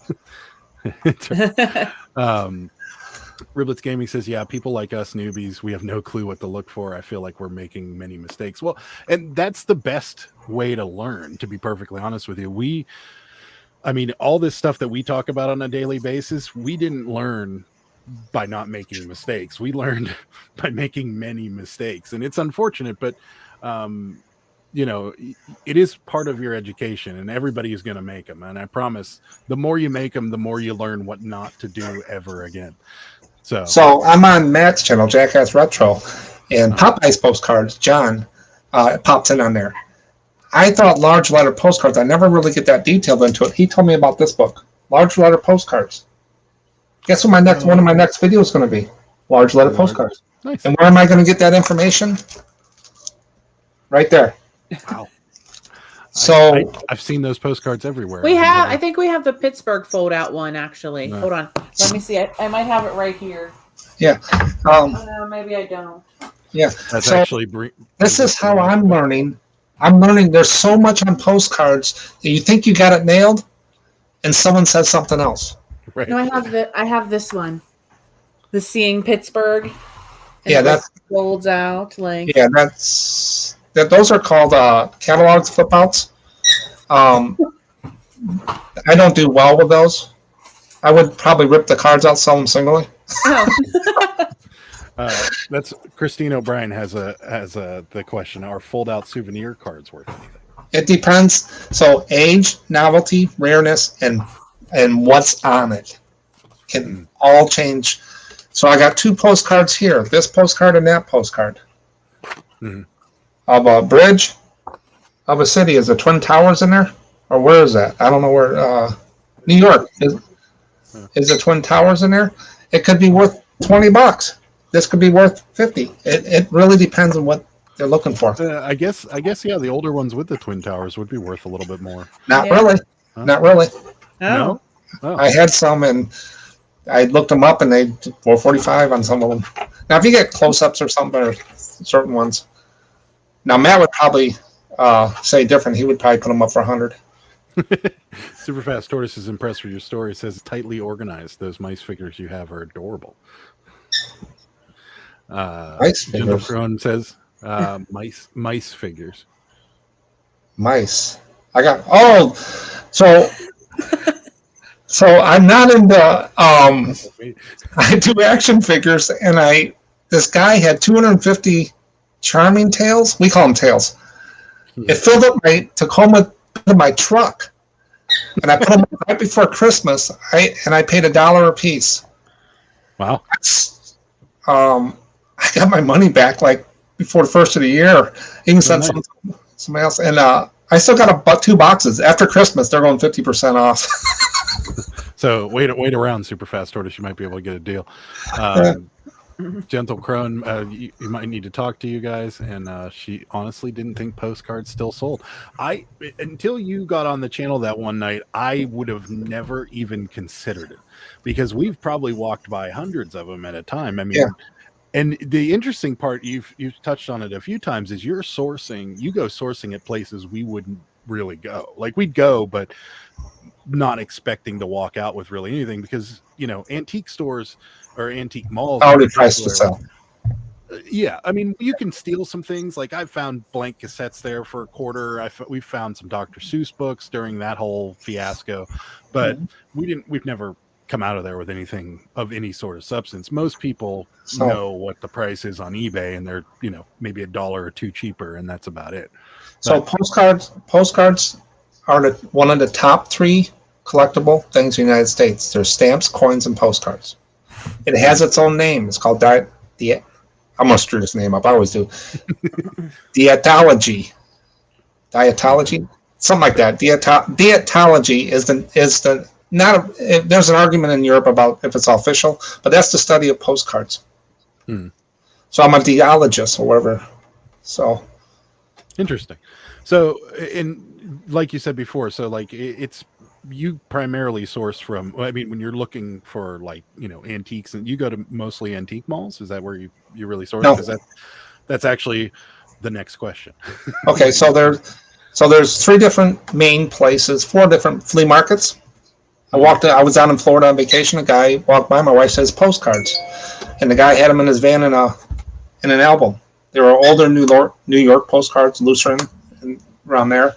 Riblets Gaming says, yeah, people like us newbies, we have no clue what to look for. I feel like we're making many mistakes. Well, and that's the best way to learn, to be perfectly honest with you. All this stuff that we talk about on a daily basis, we didn't learn by not making mistakes. We learned by making many mistakes. And it's unfortunate, but it is part of your education, and everybody is going to make them. And I promise, the more you make them, the more you learn what not to do ever again. So I'm on Matt's channel, Jackass Retro, and Popeye's postcards, John, pops in on there. I thought large letter postcards, I never really get that detailed into it. He told me about this book, large letter postcards. Guess what one of my next videos is going to be? Large letter postcards. Nice. And where am I going to get that information? Right there. Wow. So I've seen those postcards everywhere. I think we have the Pittsburgh fold out one actually. No. Hold on. Let me see. I might have it right here. Yeah. Maybe I don't. Yeah. That's actually this is how I'm learning. I'm learning there's so much on postcards that you think you got it nailed and someone says something else. Right. No, I have this one. The Seeing Pittsburgh. Yeah, that folds out like. Yeah, those are called catalogs, flip outs. I don't do well with those. I would probably rip the cards out, sell them singly. Oh. That's Christine O'Brien has the question: are fold-out souvenir cards worth anything? It depends. So age, novelty, rareness, and what's on it can all change. So I got 2 postcards here. This postcard and that postcard of a bridge of a city. Is the Twin Towers in there, or where is that? I don't know where. New York is the Twin Towers in there? It could be worth $20. This could be worth $50. It really depends on what they're looking for. I guess yeah, the older ones with the Twin Towers would be worth a little bit more. Not Yeah. really. Huh? Not really. No. Oh. I had some, and I looked them up, and they were $45 on some of them. Now, if you get close-ups or something, or certain ones. Now, Matt would probably say different. He would probably put them up for $100. Superfast Tortoise is impressed with your story. It says tightly organized. Those mice figures you have are adorable. Mice Gentle figures. Crone says mice figures. Mice. I got so I'm not into I do action figures, and this guy had 250 charming tails. We call them tails. It filled up my Tacoma to my truck, and I put them right before Christmas. I paid $1 a piece. Wow. I got my money back like before the first of the year. Even sent somebody else, and I still got about 2 boxes. After Christmas, they're going 50% off. So wait around, Superfast Tortoise. You might be able to get a deal. Gentle Crone, you might need to talk to you guys, and she honestly didn't think postcards still sold. Until you got on the channel that one night, I would have never even considered it, because we've probably walked by hundreds of them at a time. I mean, Yeah. And the interesting part, you've touched on it a few times, is you go sourcing at places we wouldn't really go. Like, we'd go, but not expecting to walk out with really anything, because antique stores or antique malls Already priced to sell. Yeah, I mean, you can steal some things. Like, I've found blank cassettes there for $0.25. We've found some Dr. Seuss books during that whole fiasco, but we've never come out of there with anything of any sort of substance. Most people know what the price is on eBay, and they're maybe $1 or $2 cheaper, and that's about it. So postcards are one of the top 3 collectible things in the United States. There's stamps, coins, and postcards. It has its own name. It's called I'm gonna screw this name up. I always do. Dietology, something like that. Dietology is the there's an argument in Europe about if it's official, but that's the study of postcards. So I'm a dietologist or whatever. So interesting. So, and like you said before, so like it's you primarily source from. I mean, when you're looking for antiques, and you go to mostly antique malls. Is that where you really source? No. Because that's actually the next question. Okay, so there's 3 different main places, 4 different flea markets. I was down in Florida on vacation. A guy walked by. My wife says postcards, and the guy had them in his van in an album. They were older New York postcards, Lutheran, and around there.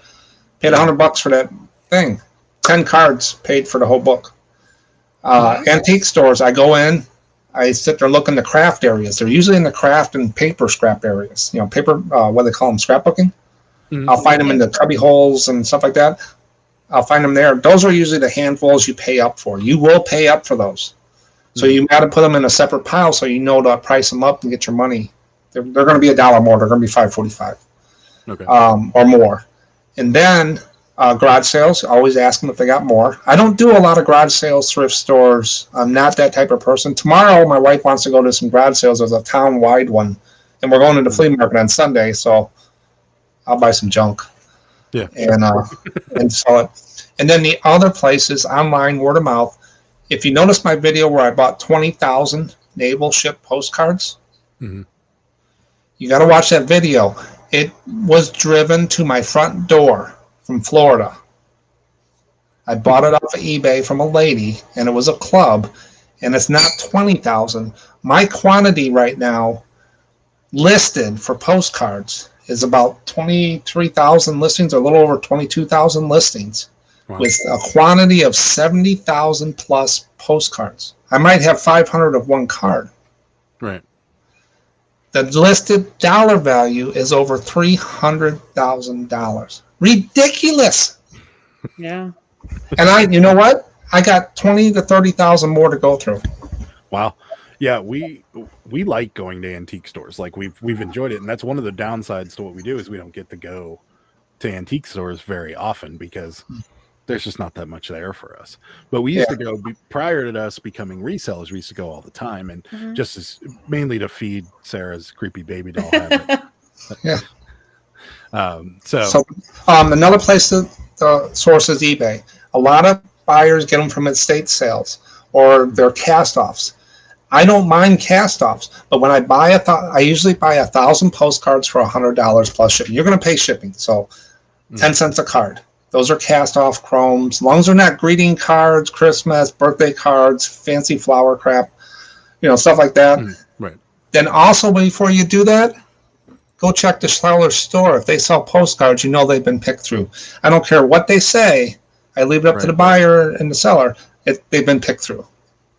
Paid $100 for that thing. 10 cards paid for the whole book. Antique stores, I go in. I sit there looking in the craft areas. They're usually in the craft and paper scrap areas. Paper, what do they call them, scrapbooking? Mm-hmm. I'll find them in the cubby holes and stuff like that. I'll find them there. Those are usually the handfuls you pay up for. You will pay up for those. So you got to put them in a separate pile so you know to price them up and get your money. They're going to be $1 more. They're going to be $5.45, or more. And then garage sales. Always ask them if they got more. I don't do a lot of garage sales, thrift stores. I'm not that type of person. Tomorrow, my wife wants to go to some garage sales. There's a town-wide one, and we're going to the flea market on Sunday. So I'll buy some junk. Yeah. And sell it. And then the other places, online, word of mouth. If you notice my video where I bought 20,000 naval ship postcards, you got to watch that video. It was driven to my front door from Florida. I bought it off of eBay from a lady, and it was a club, and it's not 20,000. My quantity right now listed for postcards is about 23,000 listings, a little over 22,000 listings. Wow. with a quantity of 70,000 plus postcards. I might have 500 of one card. Right. The listed dollar value is over $300,000. Ridiculous. Yeah. And you know what? I got 20 to 30,000 more to go through. Wow. Yeah, we like going to antique stores. Like we've enjoyed it, and that's one of the downsides to what we do is we don't get to go to antique stores very often because there's just not that much there for us. But we used to go prior to us becoming resellers. We used to go all the time, and just as mainly to feed Sarah's creepy baby doll habit. Yeah. So another place to source is eBay. A lot of buyers get them from estate sales or their cast-offs. I don't mind cast-offs, but when I buy I usually buy 1,000 postcards for $100 plus shipping. You're going to pay shipping, so 10 cents a card. Those are cast-off chromes. As long as they're not greeting cards, Christmas, birthday cards, fancy flower crap, stuff like that. Right. Then also, before you do that, go check the seller's store. If they sell postcards, they've been picked through. I don't care what they say. I leave it up to the buyer and the seller. They've been picked through.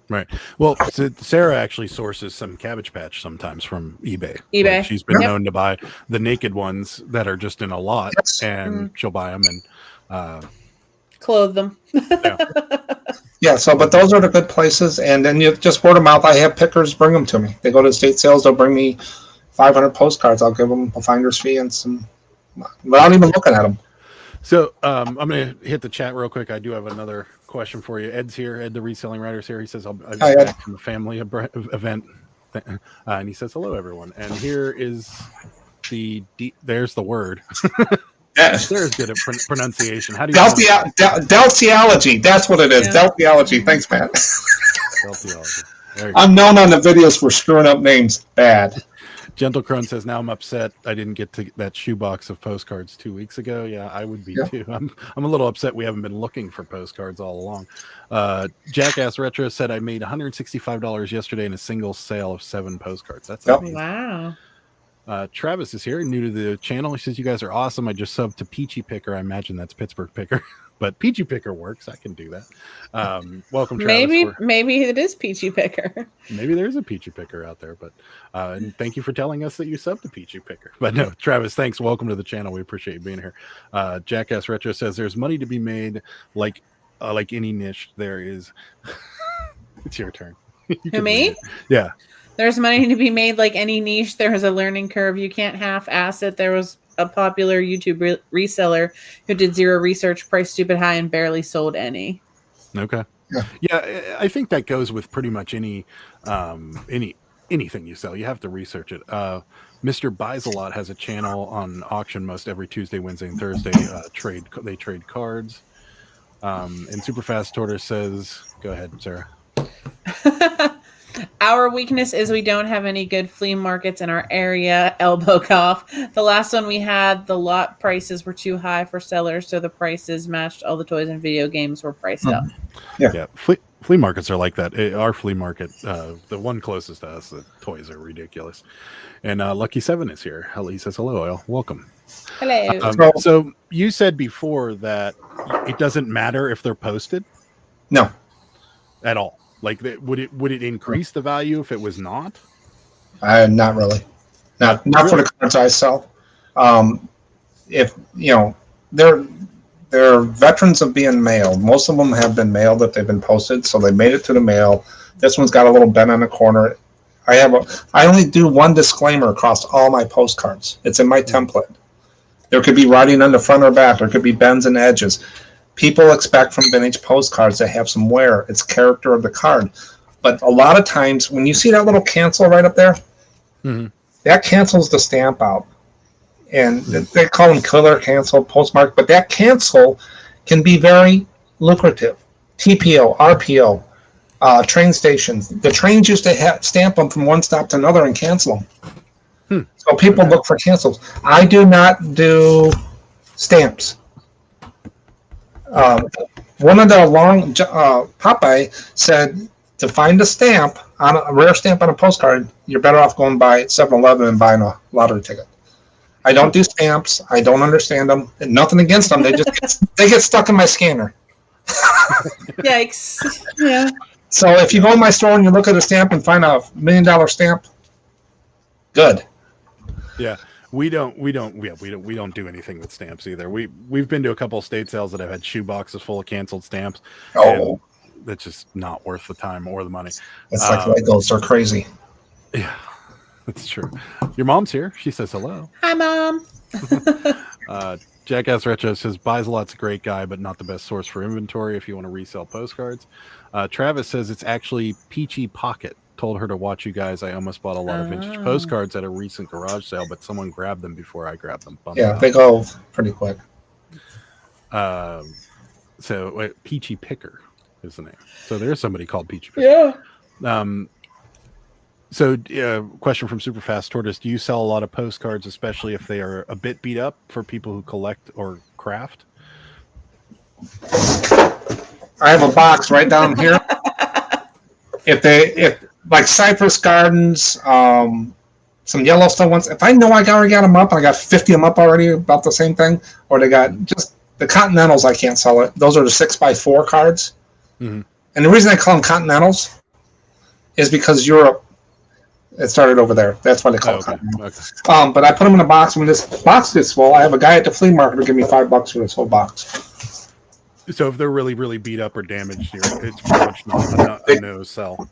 Right. Well, Sarah actually sources some Cabbage Patch sometimes from eBay. eBay. Like she's been known to buy the naked ones that are just in a lot, and she'll buy them and clothe them. But those are the good places. And then you just word of mouth. I have pickers bring them to me. They go to estate sales. They'll bring me 500 postcards. I'll give them a finder's fee and some without even looking at them. So I'm going to hit the chat real quick. I do have another question for you. Ed's here. Ed, the reselling writer's here. He says, I just back from the family event. And he says, hello, everyone. And here is there's the word. Sarah's good at pronunciation. How do you Deltheology. That's what it is. Yeah. Deltheology. Thanks, Matt. Deltheology. I'm known on the videos for screwing up names bad. Gentle Crone says, now I'm upset I didn't get to that shoebox of postcards 2 weeks ago. Yeah, I would be too. I'm a little upset we haven't been looking for postcards all along. Jackass Retro said, I made $165 yesterday in a single sale of 7 postcards. That's amazing. Wow. Travis is here, new to the channel. He says, you guys are awesome. I just subbed to Peachy Picker. I imagine that's Pittsburgh Picker. But Peachy Picker works. I can do that. Welcome, Travis. Maybe it is Peachy Picker. Maybe there's a Peachy Picker out there. But and thank you for telling us that you subbed to Peachy Picker. But no, Travis, thanks. Welcome to the channel. We appreciate you being here. Jackass Retro says there's money to be made like any niche. There is. It's your turn. To me? Yeah. There's money to be made like any niche. There is a learning curve. You can't half-ass it. There was a popular YouTube reseller who did zero research, priced stupid high, and barely sold any. Okay. Yeah, I think that goes with pretty much anything you sell. You have to research it. Mr. Buys a Lot has a channel on auction most every Tuesday, Wednesday, and Thursday. They trade cards. And Superfast Tortoise says, "Go ahead, Sarah." Our weakness is we don't have any good flea markets in our area. Elbow cough. The last one we had, the lot prices were too high for sellers, so the prices matched all the toys and video games were priced up. Yeah. Flea markets are like that. Our flea market, the one closest to us, the toys are ridiculous. And Lucky Seven is here. He says, hello, Oil. Welcome. Hello. So you said before that it doesn't matter if they're posted? No. At all? Like, would it increase the value if it was not? Not really. Not really? For the cards I sell. If they're veterans of being mailed. Most of them have been mailed if they've been posted, so they made it to the mail. This one's got a little bend on the corner. I only do one disclaimer across all my postcards. It's in my template. There could be writing on the front or back. There could be bends and edges. People expect from vintage postcards to have some wear. It's character of the card. But a lot of times, when you see that little cancel right up there, that cancels the stamp out. And they call them killer cancel, postmark. But that cancel can be very lucrative. TPO, RPO, train stations. The trains used to stamp them from one stop to another and cancel them. So people look for cancels. I do not do stamps. One of the Popeye said to find a stamp on a rare stamp on a postcard, you're better off going by 7-Eleven and buying a lottery ticket. I don't do stamps. I don't understand them. Nothing against them. They just they get stuck in my scanner. Yikes! Yeah. So if you go in my store and you look at a stamp and find a $1 million stamp, good. Yeah. We don't do anything with stamps either. We've been to a couple of state sales that have had shoe boxes full of canceled stamps. Oh, that's just not worth the time or the money. it's like Legos. They're crazy. Yeah, that's true. Your mom's here. She says hello. Hi, Mom. Jackass Retro says buys a lot's a great guy, but not the best source for inventory if you want to resell postcards. Travis says it's actually Peachy Pocket. Told her to watch you guys. I almost bought a lot of vintage postcards at a recent garage sale, but someone grabbed them before I grabbed them. They go pretty quick. So Peachy Picker is the name. So there's somebody called Peachy Picker. Yeah. So question from Superfast Tortoise: do you sell a lot of postcards, especially if they are a bit beat up, for people who collect or craft? I have a box right down here. If like Cypress Gardens, some Yellowstone ones, if I know I already got them up, I got 50 of them up already, about the same thing, or they got just the Continentals, I can't sell it. Those are the 6x4 cards. Mm-hmm. And the reason I call them Continentals is because Europe, it started over there. That's why they call it Continental. Okay. But I put them in a box. When this box gets full, I have a guy at the flea market who give me $5 for this whole box. So if they're really, really beat up or damaged here, it's pretty much not a no sell.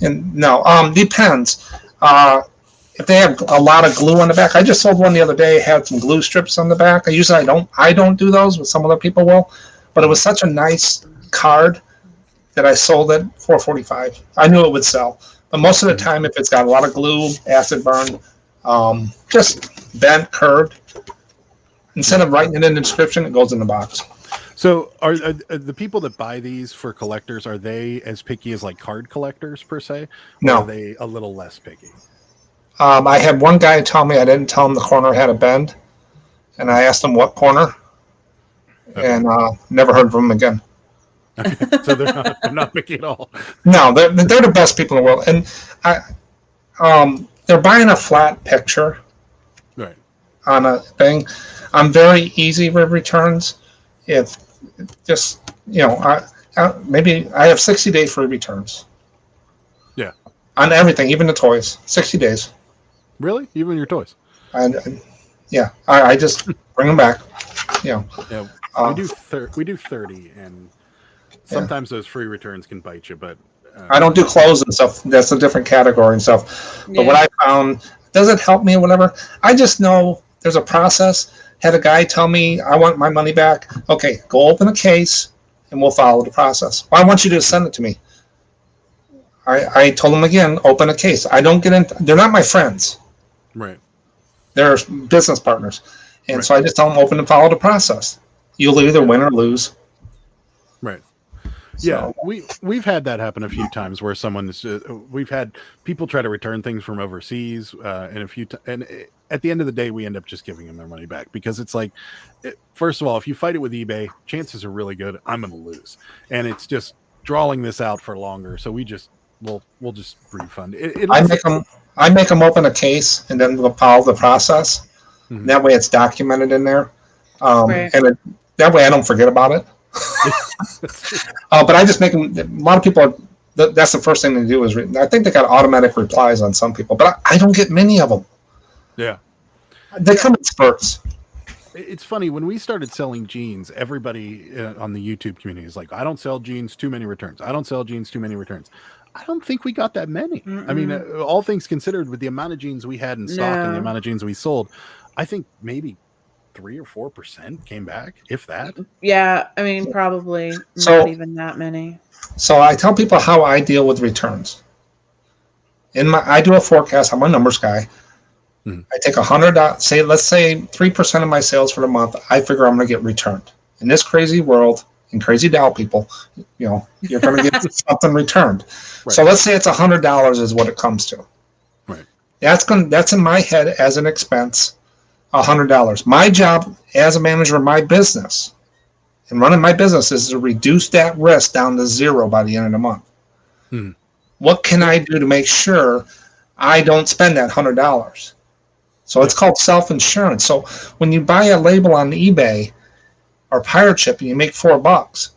And no, depends. If they have a lot of glue on the back, I just sold one the other day. Had some glue strips on the back. I don't do those, but some other people will. But it was such a nice card that I sold it for $4.45. I knew it would sell, but most of the time, if it's got a lot of glue, acid burn, just bent, curved, instead of writing it in the description, it goes in the box. So are the people that buy these for collectors, are they as picky as like card collectors per se? Or no. Are they a little less picky? I had one guy tell me I didn't tell him the corner had a bend, and I asked him what corner, and never heard from him again. Okay. So they're not picky at all. No, they're the best people in the world, and they're buying a flat picture, right, on a thing. I'm very easy with returns. If just maybe I have 60 days for returns. Yeah, on everything, even the toys, 60 days. Really, even your toys? And yeah, I just bring them back. Yeah, we do 30, and sometimes those free returns can bite you. But I don't do clothes and stuff. That's a different category and stuff. But what I found, does it help me or whatever? I just know there's a process. Had a guy tell me, I want my money back. Okay, go open a case and we'll follow the process. Well, I want you to send it to me. I told him again, open a case. I don't get into, they're not my friends. Right. They're business partners. And so I just tell them open and follow the process. You'll either win or lose. Right. Yeah, we've had that happen a few times where we've had people try to return things from overseas, and at the end of the day, we end up just giving them their money back, because it's like, first of all, if you fight it with eBay, chances are really good I'm going to lose, and it's just drawing this out for longer. So we'll just refund it. I make them open a case, and then we'll follow the process. Mm-hmm. That way, it's documented in there, and that way I don't forget about it. But I just make them. A lot of people that's the first thing they do is I think they got automatic replies on some people, but I don't get many of them. Yeah, they come in spurts. It's funny, when we started selling jeans, everybody on the YouTube community is like, I don't sell jeans, too many returns. I don't sell jeans, too many returns. I don't think we got that many. Mm-mm. I mean, all things considered, with the amount of jeans we had in stock and the amount of jeans we sold, I think maybe 3 or 4% came back, if that. Yeah, I mean, probably not even that many. So I tell people how I deal with returns. I do a forecast. I'm a numbers guy. Mm-hmm. I take $100. Let's say 3% of my sales for the month. I figure I'm going to get returned. In this crazy world, and crazy Dow people, you're going to get something returned. Right. So let's say it's $100 is what it comes to. Right. That's in my head as an expense. $100. My job as a manager of my business and running my business is to reduce that risk down to zero by the end of the month. What can I do to make sure I don't spend that $100? So it's called self-insurance. So when you buy a label on eBay or pirate ship and you make $4,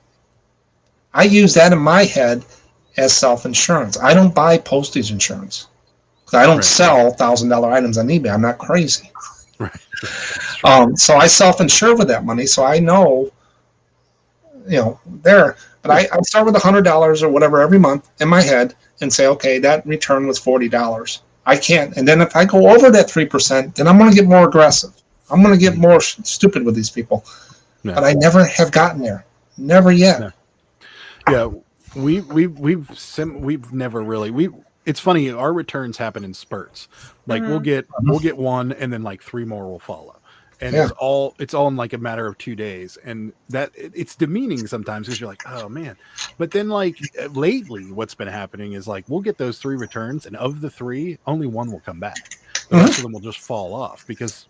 I use that in my head as self-insurance. I don't buy postage insurance. I don't sell $1,000 items on eBay. I'm not crazy. Right. So I self-insure with that money, so I know, there. But I start with $100 or whatever every month in my head and say, okay, that return was $40. I can't. And then if I go over that 3%, then I'm going to get more aggressive. I'm going to get more stupid with these people. No. But I never have gotten there. Never yet. No. Yeah, we've never really it's funny, our returns happen in spurts. Like we'll get one and then like 3 more will follow. And it's all in like a matter of 2 days. And that it's demeaning sometimes because you're like, oh man. But then like lately what's been happening is like we'll get those 3 returns and of the 3, only 1 will come back. The rest of them will just fall off because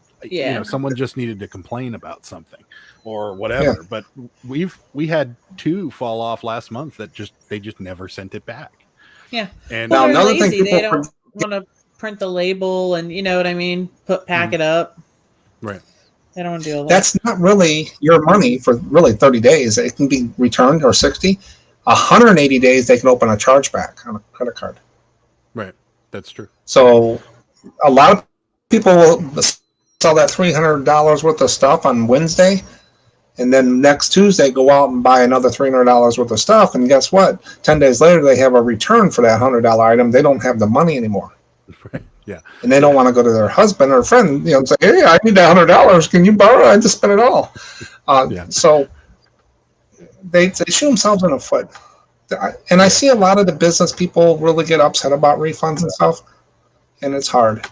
someone just needed to complain about something or whatever. But we had 2 fall off last month that they just never sent it back. Yeah. And well, they're lazy. They don't want to print the label and you know what I mean, pack it up. Right. They don't want to do a lot. That's not really your money for really 30 days. It can be returned or 60. 180 days they can open a chargeback on a credit card. Right. That's true. So a lot of people will sell that $300 worth of stuff on Wednesday, and then next Tuesday go out and buy another $300 worth of stuff, and guess what? 10 days later they have a return for that $100 item. They don't have the money anymore. Right. Yeah. And they don't want to go to their husband or friend, and say, hey, I need that $100. Can you borrow it? I just spent it all. So they shoot themselves in the foot. And I see a lot of the business people really get upset about refunds and stuff, and it's hard.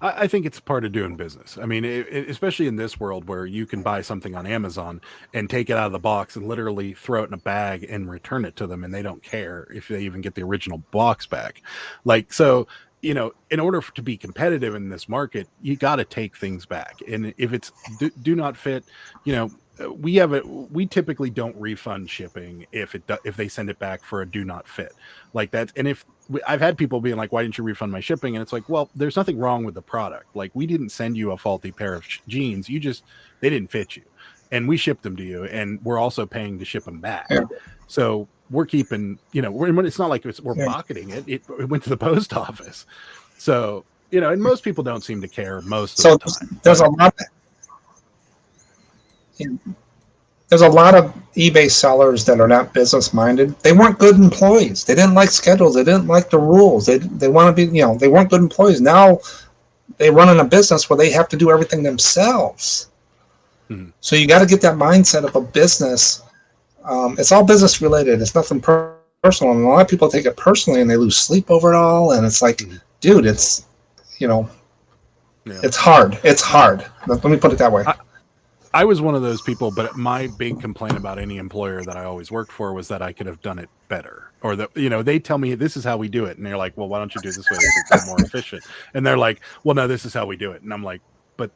I think it's part of doing business. I mean, especially in this world where you can buy something on Amazon and take it out of the box and literally throw it in a bag and return it to them, and they don't care if they even get the original box back. Like, so, in order to be competitive in this market, you got to take things back. And if it's do not fit, we typically don't refund shipping if they send it back for a do not fit like that. And I've had people being like, why didn't you refund my shipping? And it's like, well, there's nothing wrong with the product. Like, we didn't send you a faulty pair of jeans. They didn't fit you, and we shipped them to you, and we're also paying to ship them back. Yeah. So we're keeping, it's not like we're pocketing it. It went to the post office. So, and most people don't seem to care most of the time. There's a lot of eBay sellers that are not business minded. They weren't good employees. They didn't like schedules. They didn't like the rules. They want to be, they weren't good employees. Now they run in a business where they have to do everything themselves. Mm-hmm. So you got to get that mindset of a business. It's all business related. It's nothing personal. And a lot of people take it personally and they lose sleep over it all. And it's like, dude, it's, it's hard. It's hard. Let me put it that way. I was one of those people, but my big complaint about any employer that I always worked for was that I could have done it better, or that, they tell me this is how we do it. And they're like, well, why don't you do it this way? It's more efficient. And they're like, well, no, this is how we do it. And I'm like, but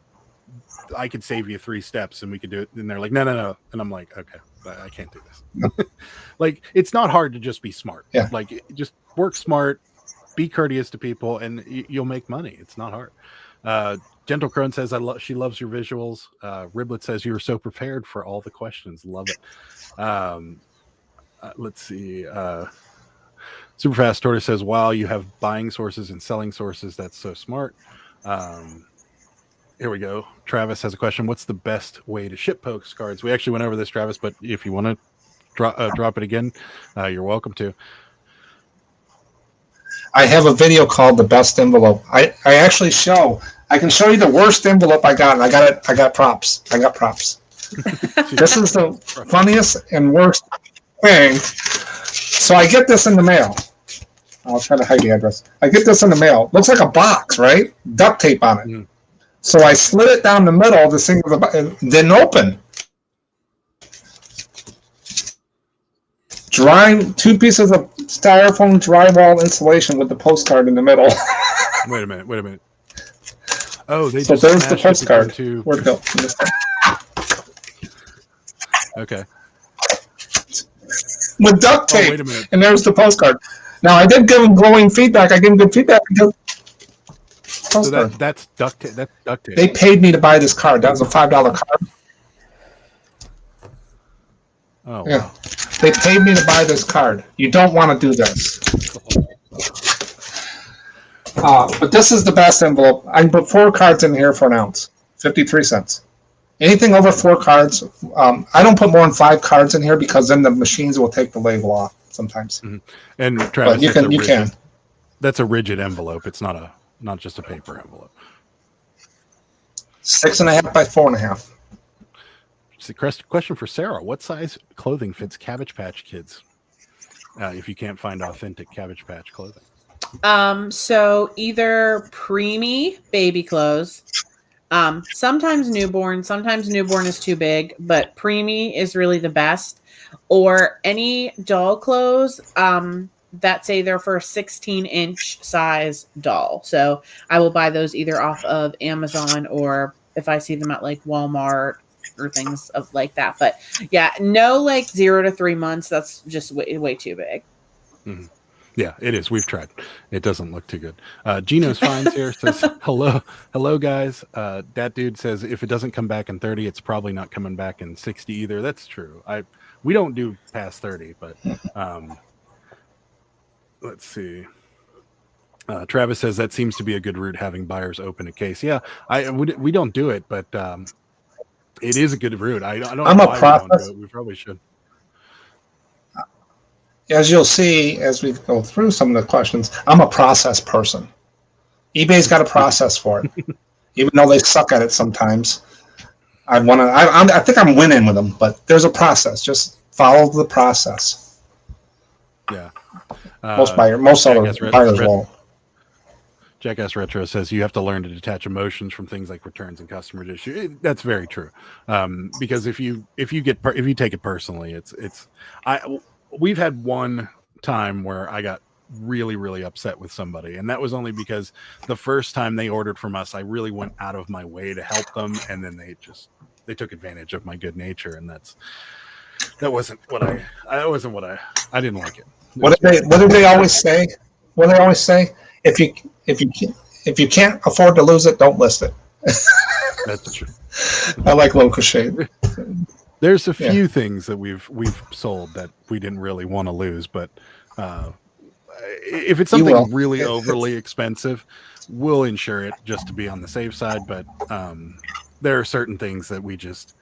I could save you 3 steps and we could do it. And they're like, no. And I'm like, okay, I can't do this. Like, it's not hard to just be smart. Yeah. Like, just work smart, be courteous to people, and you'll make money. It's not hard. Gentle Crone says, she loves your visuals. Riblet says, you were so prepared for all the questions. Love it. Let's see. Superfast Tortoise says, wow, you have buying sources and selling sources. That's so smart. Here we go. Travis has a question. What's the best way to ship postcards? We actually went over this, Travis, but if you want to drop it again, you're welcome to. I have a video called The Best Envelope. I actually I can show you the worst envelope I got, and I got props. This is the funniest and worst thing. So I get this in the mail. I'll try to hide the address. I get this in the mail. Looks like a box, right? Duct tape on it. Mm. So I slid it down the middle. This thing didn't open. 2 pieces of styrofoam drywall insulation with the postcard in the middle. Wait a minute. Oh, so there's the postcard. Where'd it go? Okay. With duct tape. Wait a minute. And there's the postcard. Now, I did give him glowing feedback. I gave him good feedback because postcard. That's duct tape. That's duct tape. They paid me to buy this card. That was a $5 card. Oh, Yeah. wow. They paid me to buy this card. You don't want to do this. But this is the best envelope. I can put 4 cards in here for an ounce, 53 cents. Anything over 4 cards, I don't put more than 5 cards in here because then the machines will take the label off sometimes. Mm-hmm. And Travis, but you can. That's a rigid envelope. It's not just a paper envelope. 6.5 by 4.5. It's a question for Sarah. What size clothing fits Cabbage Patch Kids? If you can't find authentic Cabbage Patch clothing. So either preemie baby clothes, sometimes newborn is too big, but preemie is really the best, or any doll clothes, that say they're for a 16-inch size doll. So I will buy those either off of Amazon or if I see them at like Walmart or things of like that. But yeah, no, like 0 to 3 months. That's just way too big. Mm-hmm. Yeah, it is. We've tried. It doesn't look too good. Geno's Finds here says, hello guys. That dude says if it doesn't come back in 30, it's probably not coming back in 60 either. That's true. We don't do past 30, but let's see. Travis says that seems to be a good route, having buyers open a case. Yeah, we don't do it, but it is a good route. I don't know why we don't do it. We probably should. As you'll see as we go through some of the questions, I'm a process person. eBay's got a process for it, even though they suck at it sometimes. I think I'm winning with them, but there's a process. Just follow the process. Yeah. Most other buyers won't. Jackass Retro says you have to learn to detach emotions from things like returns and customer issues. That's very true. Because if you take it personally, we've had one time where I got really, really upset with somebody, and that was only because the first time they ordered from us, I really went out of my way to help them, and then they took advantage of my good nature, and that wasn't what I didn't like it. What do they always say? What do they always say? If you can't afford to lose it, don't list it. That's true. I like local shade. There's a few things that we've sold that we didn't really want to lose, but if it's something really overly expensive, we'll insure it just to be on the safe side. But there are certain things that we just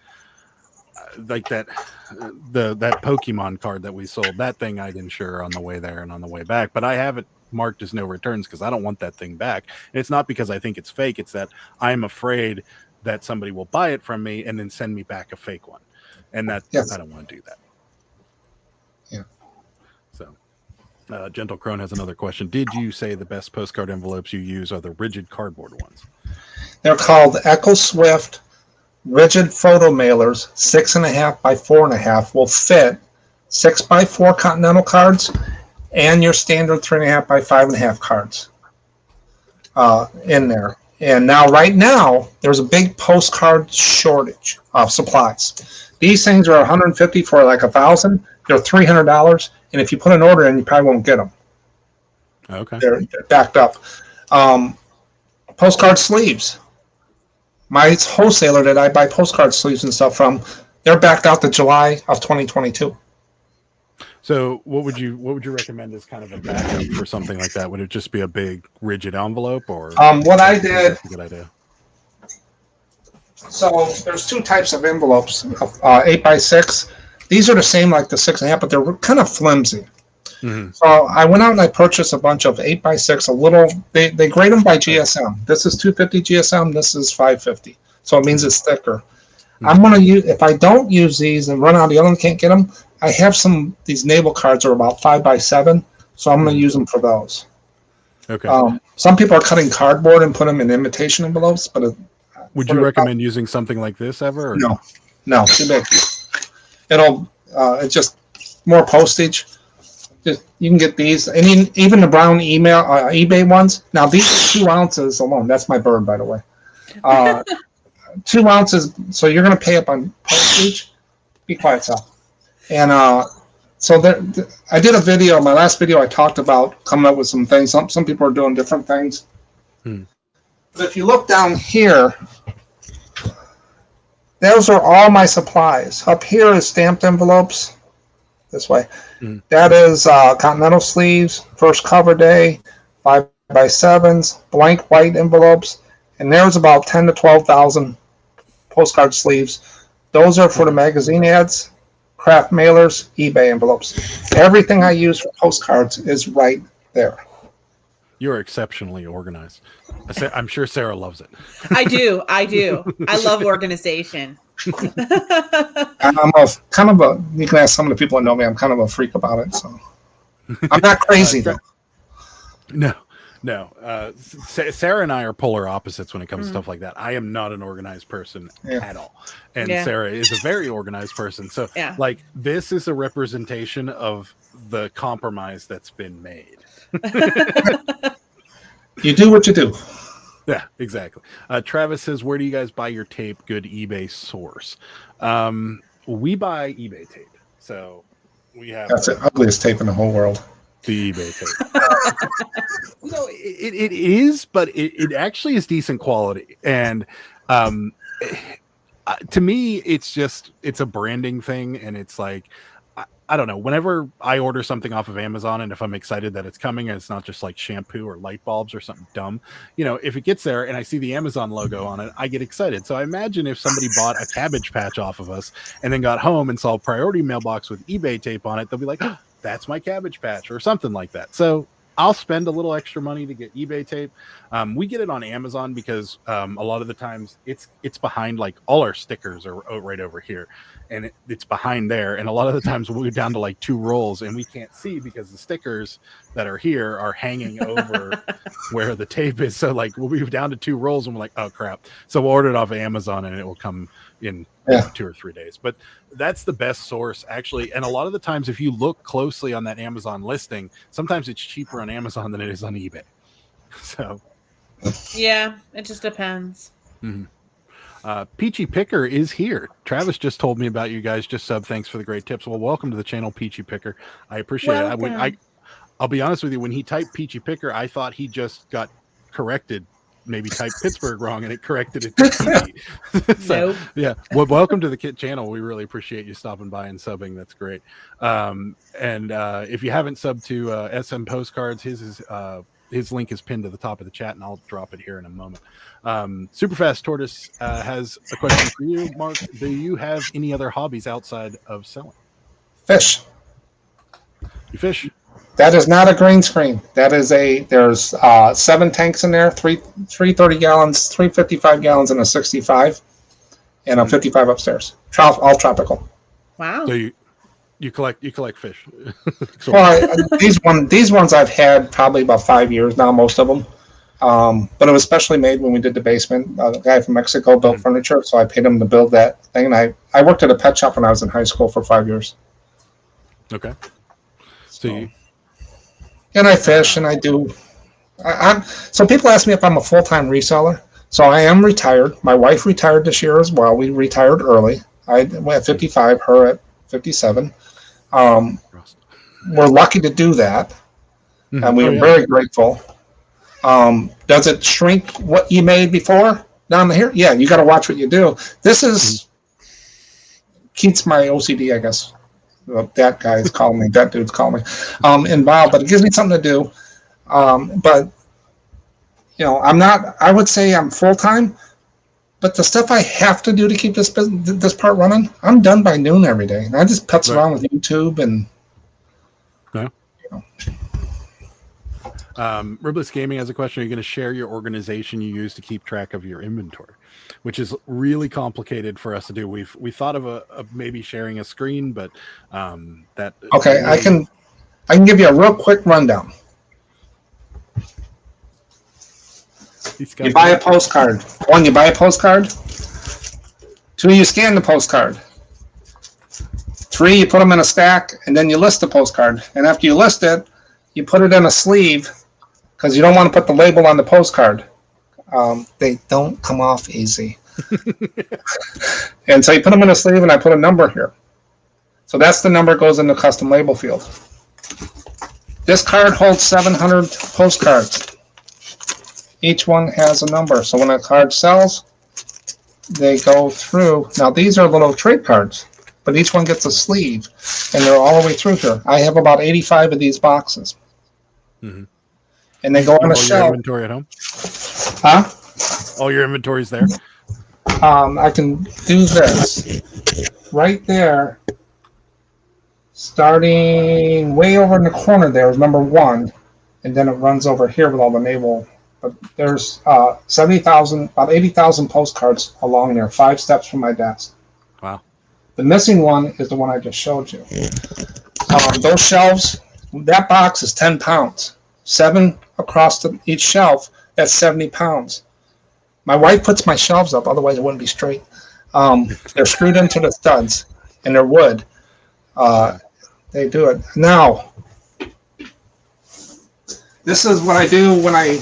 like that Pokemon card that we sold. That thing I'd insure on the way there and on the way back, but I have it marked as no returns because I don't want that thing back. And it's not because I think it's fake. It's that I'm afraid that somebody will buy it from me and then send me back a fake one. And I don't want to do that. Yeah. So, Gentle Crone has another question. Did you say the best postcard envelopes you use are the rigid cardboard ones? They're called Echo Swift rigid photo mailers. 6.5 by 4.5 will fit 6 by 4 Continental cards and your standard 3.5 by 5.5 cards in there. And right now, there's a big postcard shortage of supplies. These things are $150 for like 1,000. They're $300, and if you put an order in, you probably won't get them. Okay, they're backed up. Postcard sleeves. My wholesaler that I buy postcard sleeves and stuff from, they're backed out to July of 2022. So, what would you recommend as kind of a backup for something like that? Would it just be a big rigid envelope, or what I did? That's a good idea. So there's 2 types of envelopes, 8 by 6. These are the same like the 6.5, but they're kind of flimsy. Mm-hmm. So I went out and I purchased a bunch of 8 by 6. They grade them by GSM. This is 250 GSM. This is 550. So it means it's thicker. Mm-hmm. I'm gonna use, if I don't use these and run out of the other one, can't get them. I have these naval cards are about 5 by 7, so I'm gonna use them for those. Okay. Some people are cutting cardboard and put them in imitation envelopes, but would you recommend using something like this ever? Or? No, too big. It's just more postage. You can get these, and even the brown eBay ones. Now these are 2 ounces alone. That's my bird, by the way. 2 ounces. So you're going to pay up on postage. Be quiet, Sal. And so I did a video. My last video, I talked about coming up with some things. Some people are doing different things. But if you look down here, those are all my supplies. Up here is stamped envelopes. This way. That is Continental sleeves, first cover day, 5x7s, blank white envelopes, and there's about 10 to 12,000 postcard sleeves. Those are for the magazine ads, craft mailers, eBay envelopes. Everything I use for postcards is right there. You're exceptionally organized. I'm sure Sarah loves it. I do. I love organization. I'm kind of a, you can ask some of the people that know me, I'm kind of a freak about it. So I'm not crazy though. No. Sarah and I are polar opposites when it comes to stuff like that. I am not an organized person at all. And Sarah is a very organized person. So like this is a representation of the compromise that's been made. You do what you do. Yeah, exactly. Travis says, where do you guys buy your tape? Good eBay source. We buy eBay tape. So we have that's the ugliest tape in the whole world. The eBay tape. No, it is, but it actually is decent quality. And to me, it's a branding thing. And it's like, I don't know, whenever I order something off of Amazon and if I'm excited that it's coming and it's not just like shampoo or light bulbs or something dumb, if it gets there and I see the Amazon logo on it, I get excited. So I imagine if somebody bought a Cabbage Patch off of us and then got home and saw a priority mailbox with eBay tape on it, they'll be like, oh, that's my Cabbage Patch or something like that. So I'll spend a little extra money to get eBay tape. We get it on Amazon because a lot of the times it's behind, like all our stickers are right over here. And it's behind there. And a lot of the times we'll go down to like 2 rolls and we can't see because the stickers that are here are hanging over where the tape is. So like we'll be down to 2 rolls and we're like, oh crap. So we'll order it off of Amazon and it will come in 2 or 3 days. But that's the best source actually. And a lot of the times if you look closely on that Amazon listing, sometimes it's cheaper on Amazon than it is on eBay. So yeah, it just depends. Mm-hmm. Peachy Picker is here. Travis just told me about you guys. Just sub. Thanks for the great tips. Well, welcome to the channel, Peachy Picker. I appreciate it. I'll be honest with you. When he typed Peachy Picker, I thought he just got corrected. Maybe typed Pittsburgh wrong, and it corrected it to Peachy. So, nope. Yeah. Well, welcome to the Kit channel. We really appreciate you stopping by and subbing. That's great. And if you haven't subbed to SM Postcards, his link is pinned to the top of the chat, and I'll drop it here in a moment. Superfast Tortoise has a question for you, Mark. Do you have any other hobbies outside of selling? Fish. You fish? That is not a green screen. That is there's 7 tanks in there, 3 30 gallons, 3 55 gallons, and a 65, and a 55 upstairs. All tropical. Wow. So you collect fish. Well, these ones I've had probably about 5 years now, most of them. But it was specially made when we did the basement. The guy from Mexico built furniture, so I paid him to build that thing. And I worked at a pet shop when I was in high school for 5 years. Okay. So and I fish, and I do. So people ask me if I'm a full-time reseller. So I am retired. My wife retired this year as well. We retired early. I went at 55, her at 57. We're lucky to do that, and we are very grateful. Does it shrink what you made before down here? Yeah, you got to watch what you do. This keeps my OCD, I guess. That guy's calling me. That dude's calling me. Involved, but it gives me something to do. But I'm not. I would say I'm full time. But the stuff I have to do to keep this part running, I'm done by noon every day. And I just putz around with YouTube and. Ribless Gaming has a question. Are you going to share your organization you use to keep track of your inventory, which is really complicated for us to do? We thought of maybe sharing a screen, but that. Okay, I can give you a real quick rundown. You buy a postcard. 1, you buy a postcard. 2, you scan the postcard. 3, you put them in a stack, and then you list the postcard. And after you list it, you put it in a sleeve because you don't want to put the label on the postcard. They don't come off easy. And so you put them in a sleeve, and I put a number here. So that's the number goes in the custom label field. This card holds 700 postcards. Each one has a number. So when a card sells, they go through. Now these are little trade cards, but each one gets a sleeve, and they're all the way through here. I have about 85 of these boxes. Mm-hmm. And they go on a Your shelf. inventory at home? Huh? All your inventory's there? I can do this right there, starting way over in the corner there is number 1, and then it runs over here with all the naval. But there's 70,000, about 80,000 postcards along there, 5 steps from my desk. Wow. The missing one is the one I just showed you. Those shelves, that box is 10 pounds. 7 across each shelf, that's 70 pounds. My wife puts my shelves up, otherwise it wouldn't be straight. They're screwed into the studs, and they're wood. They do it. Now, this is what I do when I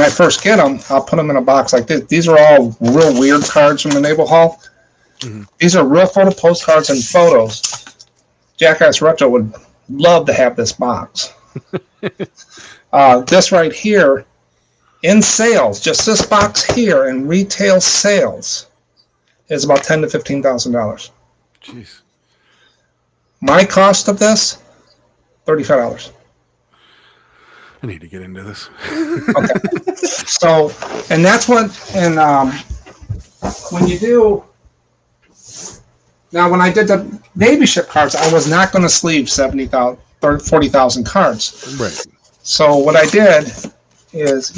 first get them. I'll put them in a box like this. These are all real weird cards from the Naval Hall. Mm-hmm. These are real photo postcards and photos. Jackass Retro would love to have this box. This right here, in sales, just this box here in retail sales, is about $10,000 to $15,000. Jeez. My cost of this, $35. I need to get into this. Okay. So, and that's what, and when you do, now when I did the Navy ship cards, I was not going to sleeve 40,000 cards. Right. So what I did is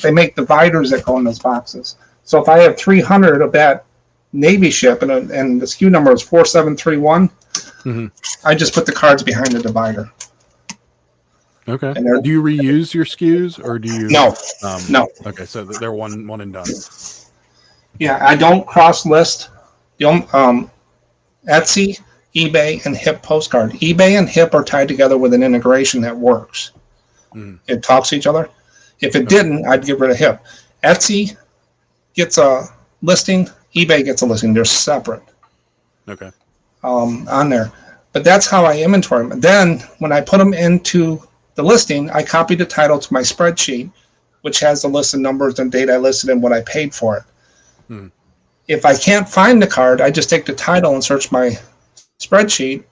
they make dividers that go in those boxes. So if I have 300 of that Navy ship and the SKU number is 4731, mm-hmm. I just put the cards behind the divider. Okay. Do you reuse your SKUs or do you? No. No. Okay, so they're one and done. Yeah, I don't cross list. Etsy, eBay, and HIP postcard. eBay and HIP are tied together with an integration that works. Mm. It talks to each other. If it didn't, I'd get rid of HIP. Etsy gets a listing. eBay gets a listing. They're separate. Okay. On there. But that's how I inventory them. Then when I put them into the listing, I copy the title to my spreadsheet, which has the list of numbers and date I listed and what I paid for it. Hmm. If I can't find the card, I just take the title and search my spreadsheet.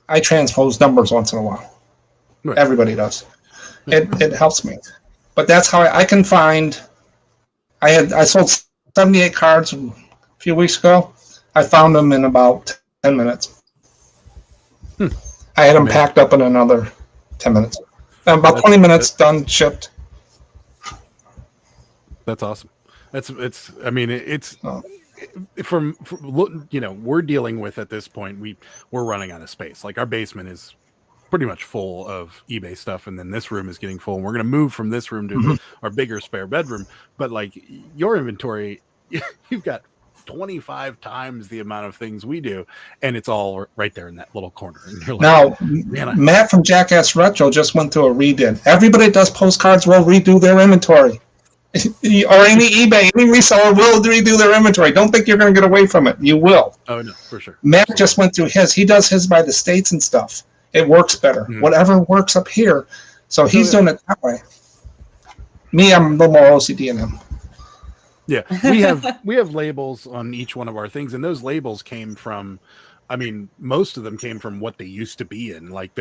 I transpose numbers once in a while. Right. Everybody does. It helps me. But that's how I can find. I sold 78 cards a few weeks ago. I found them in about 10 minutes. Hmm. I had them packed up in another 10 minutes. About 20 minutes done, shipped. That's awesome. From we're dealing with at this point, we're running out of space. Like our basement is pretty much full of eBay stuff, and then this room is getting full, and we're going to move from this room to our bigger spare bedroom. But like your inventory, you've got 25 times the amount of things we do, and it's all right there in that little corner. And you're like, now, Matt from Jackass Retro just went through a redid. Everybody that does postcards will redo their inventory. Or any eBay, any reseller will redo their inventory. Don't think you're going to get away from it. You will. Oh, no, for sure. Matt just went through his. He does his by the states and stuff. It works better. Mm-hmm. Whatever works up here. So he's doing it that way. Me, I'm a little more OCD than him. Yeah, we have labels on each one of our things, and those labels came from, most of them came from what they used to be in. Like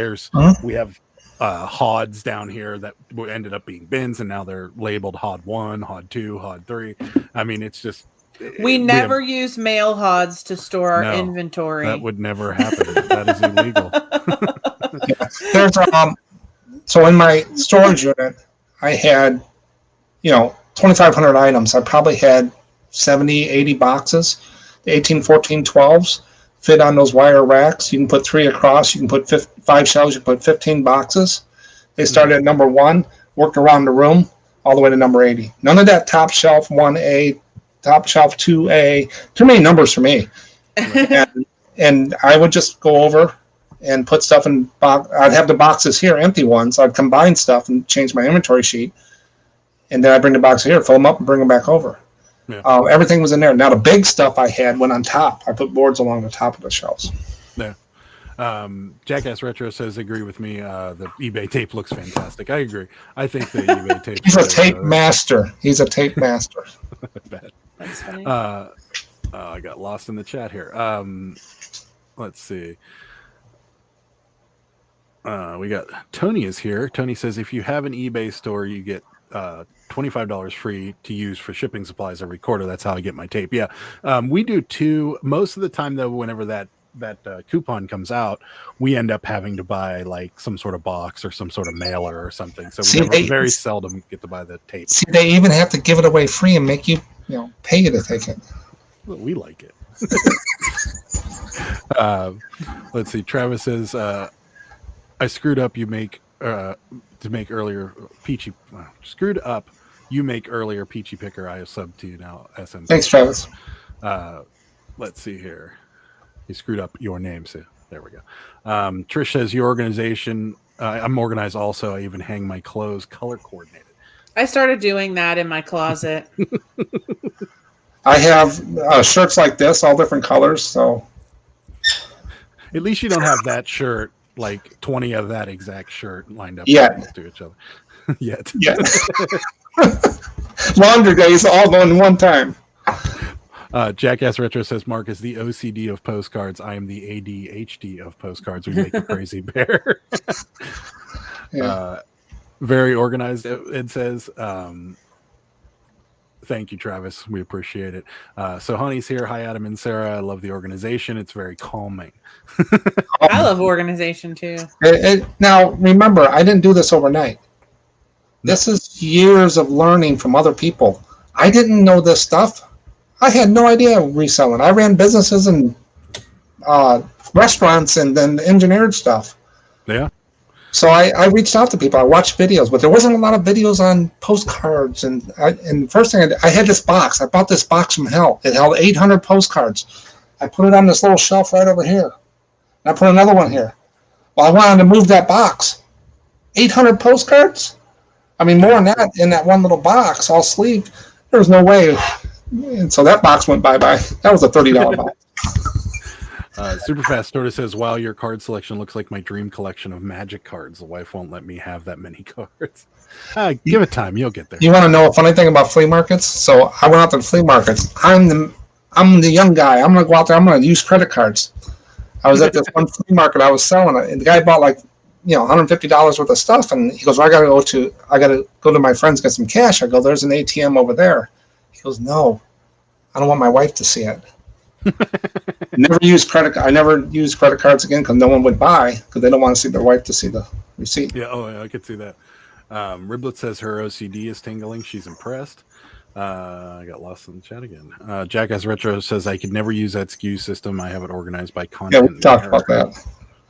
we have HODs down here that ended up being bins, and now they're labeled HOD 1, HOD 2, HOD 3. It's just we never use mail HODs to store our inventory. That would never happen. That is illegal. There's so in my storage unit, I had 2,500 items. I probably had 70, 80 boxes. The 18, 14, 12s fit on those wire racks. You can put 3 across. You can put 5 shelves. You can put 15 boxes. They started at number 1, worked around the room, all the way to number 80. None of that top shelf 1A, top shelf 2A. Too many numbers for me. and I would just go over and put stuff in I'd have the boxes here, empty ones. I'd combine stuff and change my inventory sheet. And then I bring the box here, fill them up, and bring them back over. Yeah. Everything was in there. Now the big stuff I had went on top. I put boards along the top of the shelves. Yeah, Jackass Retro says, agree with me. The eBay tape looks fantastic. I agree. I think the eBay tape. He's a tape master. He's a tape master. That's funny. I got lost in the chat here. Let's see. We got Tony is here. Tony says, if you have an eBay store, you get $25 free to use for shipping supplies every quarter. That's how I get my tape. Yeah. We do too. Most of the time, though, whenever that coupon comes out, we end up having to buy like some sort of box or some sort of mailer or something. So we very seldom get to buy the tape. See, they even have to give it away free and make you, pay you to take it. Well, we like it. Let's see. Travis says, I screwed up. You make to make earlier peachy. Screwed up. You make earlier peachy picker. I have subbed to you now. SM. Thanks, Travis. Let's see here. You screwed up your name, so there we go. Trish says your organization. I'm organized also. I even hang my clothes color coordinated. I started doing that in my closet. I have shirts like this, all different colors. So at least you don't have that shirt, like 20 of that exact shirt lined up next to each other. Yet. Laundry days all done in one time. Jackass Retro says, Mark is the OCD of postcards. I am the ADHD of postcards. We make a crazy bear. Very organized, it says. Thank you, Travis. We appreciate it. So Honey's here. Hi, Adam and Sarah. I love the organization. It's very calming. I love organization, too. Now, remember, I didn't do this overnight. This is years of learning from other people. I didn't know this stuff. I had no idea reselling. I ran businesses and restaurants and then engineered stuff. Yeah. So I reached out to people. I watched videos, but there wasn't a lot of videos on postcards. And first thing I had this box. I bought this box from hell. It held 800 postcards. I put it on this little shelf right over here. And I put another one here. Well, I wanted to move that box. 800 postcards? I mean, more than that in that one little box, all sleeved. There was no way. And so that box went bye-bye. That was a $30 box. Superfast Tortoise says, wow, your card selection looks like my dream collection of magic cards. The wife won't let me have that many cards. Give it time. You'll get there. You want to know a funny thing about flea markets? So I went out to the flea markets. I'm the young guy. I'm going to go out there. I'm going to use credit cards. I was at this one flea market. I was selling it. And the guy bought like, $150 worth of stuff. And he goes, well, I got to go to my friends, get some cash. I go, there's an ATM over there. He goes, no, I don't want my wife to see it. I never used credit cards again because no one would buy because they don't want to see their wife to see the receipt. Yeah, I could see that. Riblet says her OCD is tingling. She's impressed. I got lost in the chat again. Jackass Retro says I could never use that SKU system. I have it organized by content. Yeah, we talked about that.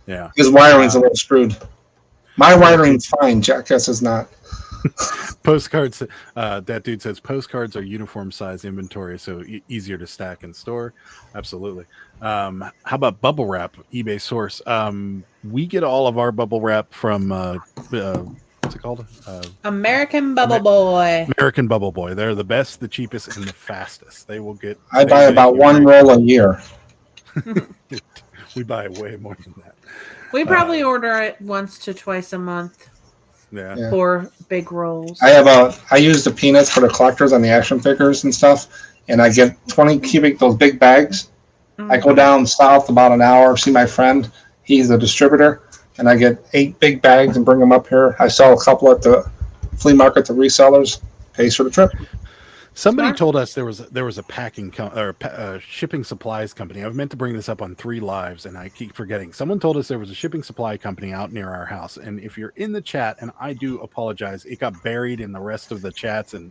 Yeah, his wiring's a little screwed. My wiring's fine. Jackass is not. Postcards, that dude says postcards are uniform size inventory, so easier to stack and store. Absolutely. How about bubble wrap? eBay source. We get all of our bubble wrap from what's it called? American Bubble Boy. American Bubble Boy. They're the best, the cheapest, and the fastest. They will get. I buy about one roll a year. We buy way more than that. We probably order it once to twice a month. Yeah. For big rolls. I use the peanuts for the collectors on the action figures and stuff, and I get 20 cubic, those big bags. I go down south about an hour, see my friend. He's a distributor, and I get 8 big bags and bring them up here. I sell a couple at the flea market to resellers. Pays for the trip. Somebody told us there was a packing shipping supplies company. I've meant to bring this up on 3 lives, and I keep forgetting. Someone told us there was a shipping supply company out near our house. And if you're in the chat, and I do apologize, it got buried in the rest of the chats and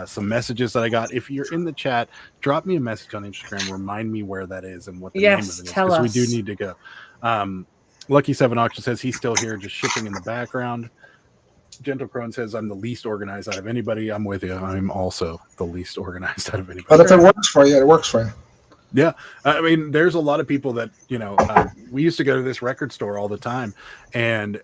some messages that I got. If you're in the chat, drop me a message on Instagram. Remind me where that is and what the name of it is. Tell us. We do need to go. Lucky 7 Auction says he's still here, just shipping in the background. Gentle Crone says I'm the least organized out of anybody. I'm with you. I'm also the least organized out of anybody. But if it works for you, it works for you. Yeah. I mean, there's a lot of people that, we used to go to this record store all the time. And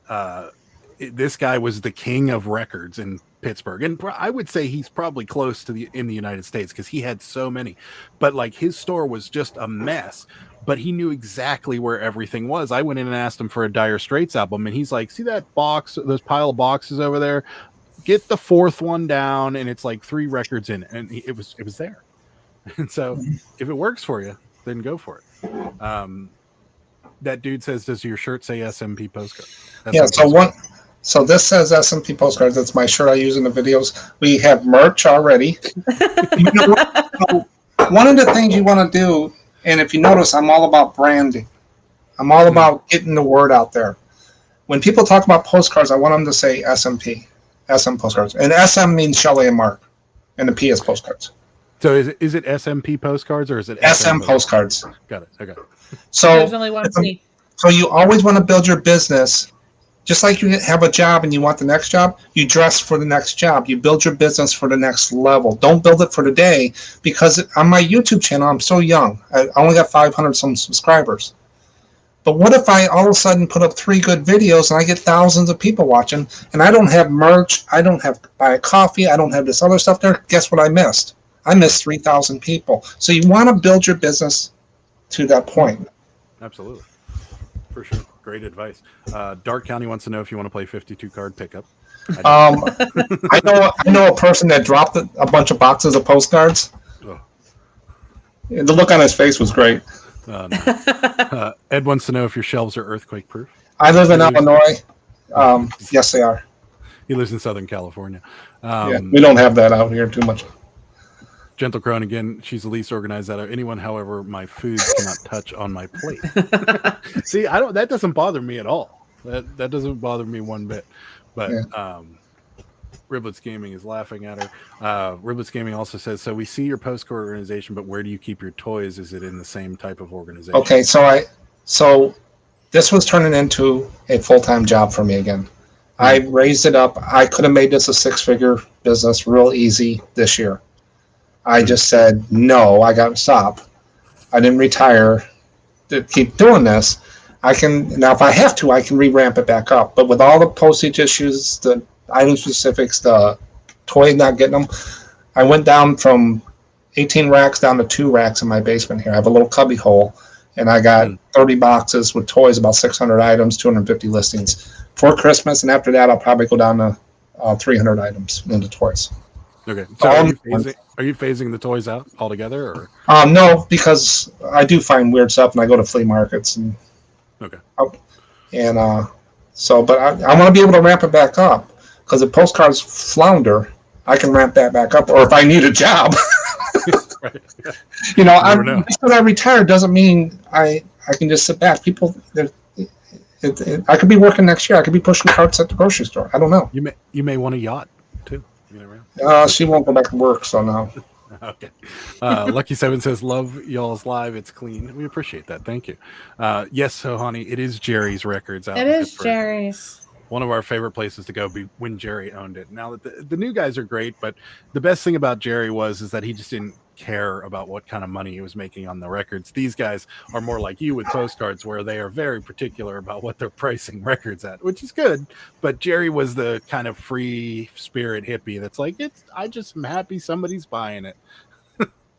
this guy was the king of records in Pittsburgh, and I would say he's probably close to in the United States because he had so many. But like his store was just a mess, but he knew exactly where everything was. I went in and asked him for a Dire Straits album, and he's like, "See that box, those pile of boxes over there? Get the fourth one down, and it's like 3 records in it." And it was there. And so, if it works for you, then go for it. That dude says, "Does your shirt say SMP postcard?" Yeah. So this says SMP postcards. That's my shirt I use in the videos. We have merch already. One of the things you want to do, and if you notice, I'm all about branding. I'm all about getting the word out there. When people talk about postcards, I want them to say SMP, SM postcards. And SM means Shelley and Mark, and the P is postcards. So is it SMP postcards or is it SM postcards? Got it. Okay. So There's only one P. So you always want to build your business. Just like you have a job and you want the next job, you dress for the next job. You build your business for the next level. Don't build it for today, because on my YouTube channel, I'm so young. I only got 500 some subscribers. But what if I all of a sudden put up 3 good videos and I get thousands of people watching, and I don't have merch, I don't have buy a coffee, I don't have this other stuff there? Guess what I missed? I missed 3,000 people. So you want to build your business to that point. Absolutely. For sure. Great advice. Dark County wants to know if you want to play 52 card pickup. I know a person that dropped a bunch of boxes of postcards. Oh. The look on his face was great. No. Ed wants to know if your shelves are earthquake proof. I live in Illinois. Yes, they are. He lives in Southern California. Yeah, we don't have that out here too much. Gentle Crone again. She's the least organized out of anyone. However, my foods cannot touch on my plate. See, that doesn't bother me at all. That doesn't bother me one bit. But Riblets Gaming is laughing at her. Riblets Gaming also says, "So we see your postcard organization, but where do you keep your toys? Is it in the same type of organization?" Okay, so this was turning into a full-time job for me again. I raised it up. I could have made this a 6-figure business real easy this year. I just said, no, I got to stop. I didn't retire to keep doing this. Now if I have to, I can re-ramp it back up. But with all the postage issues, the item specifics, the toy not getting them, I went down from 18 racks down to 2 racks in my basement here. I have a little cubby hole, and I got 30 boxes with toys, about 600 items, 250 listings for Christmas. And after that, I'll probably go down to 300 items into toys. Okay. So are you phasing the toys out altogether, or? No, because I do find weird stuff, and I go to flea markets and. Okay. But I want to be able to ramp it back up, because if postcards flounder, I can ramp that back up. Or if I need a job, Right. because I retired doesn't mean I can just sit back. People, I could be working next year. I could be pushing carts at the grocery store. I don't know. You may want a yacht too. She won't go back to work, so no. Okay. Lucky 7 says, "Love y'all's live. It's clean." We appreciate that. Thank you. Yes, so honey, it is Jerry's Records out. It is Pittsburgh. Jerry's. One of our favorite places to go when Jerry owned it. Now that the new guys are great, but the best thing about Jerry is that he just didn't care about what kind of money he was making on the records. These guys are more like you with postcards, where they are very particular about what they're pricing records at, which is good. But Jerry was the kind of free spirit hippie that's like, I just am happy somebody's buying it.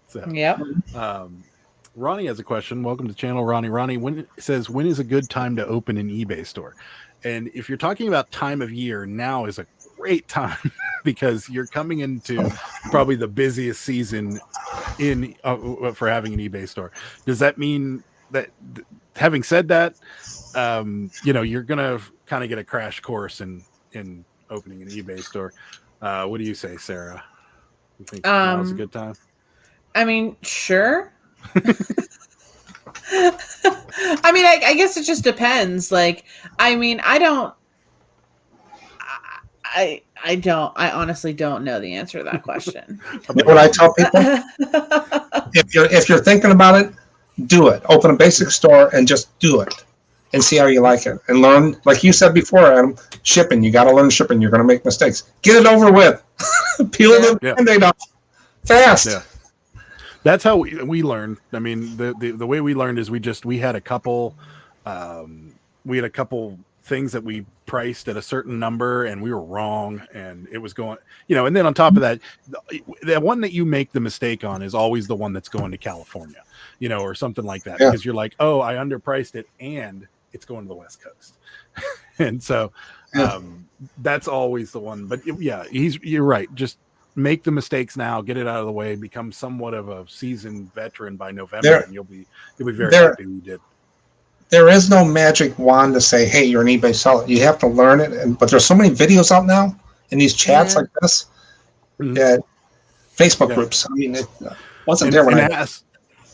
So, yep. Ronnie has a question. Welcome to the channel, Ronnie. Ronnie when is a good time to open an eBay store? And if you're talking about time of year, now is a great time because you're coming into probably the busiest season for having an eBay store. Does that mean that, having said that, you're gonna kind of get a crash course in opening an eBay store? What do you say, Sarah? You think now's a good time? I mean, sure. I mean, I guess it just depends. Like, I mean, I honestly don't know the answer to that question. What I tell people, if you're thinking about it, do it. Open a basic store and just do it and see how you like it. And learn, like you said before, Adam, shipping. You got to learn shipping. You're going to make mistakes. Get it over with. Peel the Band-Aid off fast. Yeah. That's how we learned. I mean, the way we learned is we had a couple things that we priced at a certain number and we were wrong, and it was going, and then on top of that, the one that you make the mistake on is always the one that's going to California, or something like that, because you're like, oh, I underpriced it and it's going to the West Coast. And so that's always the one. But you're right. Just make the mistakes now, get it out of the way, become somewhat of a seasoned veteran by November, and you'll be very happy you did. There is no magic wand to say, hey, you're an eBay seller. You have to learn it. But there's so many videos out now in these chats like this, Facebook groups. I mean, it wasn't there when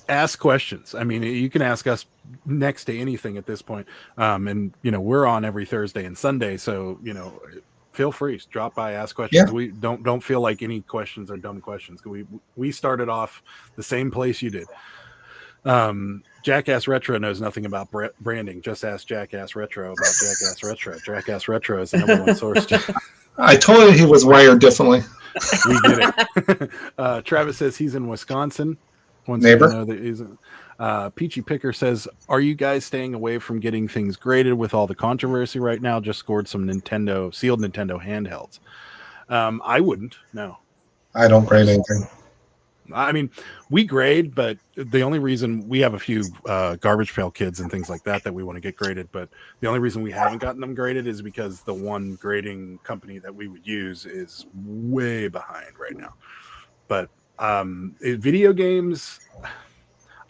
ask questions. I mean, you can ask us next to anything at this point. And we're on every Thursday and Sunday, so feel free, drop by, ask questions. Yeah. We don't feel like any questions are dumb questions. We started off the same place you did. Jackass Retro knows nothing about branding. Just ask Jackass Retro about Jackass Retro. Jackass Retro is the number one source. I told you he was wired differently. We did it. Travis says he's in Wisconsin. Neighbor. Peachy Picker says, are you guys staying away from getting things graded with all the controversy right now? Just scored some sealed Nintendo handhelds. I wouldn't. No. I don't grade anything. I mean, we grade, but the only reason we have a few garbage pail kids and things like that we want to get graded, but the only reason we haven't gotten them graded is because the one grading company that we would use is way behind right now. But video games,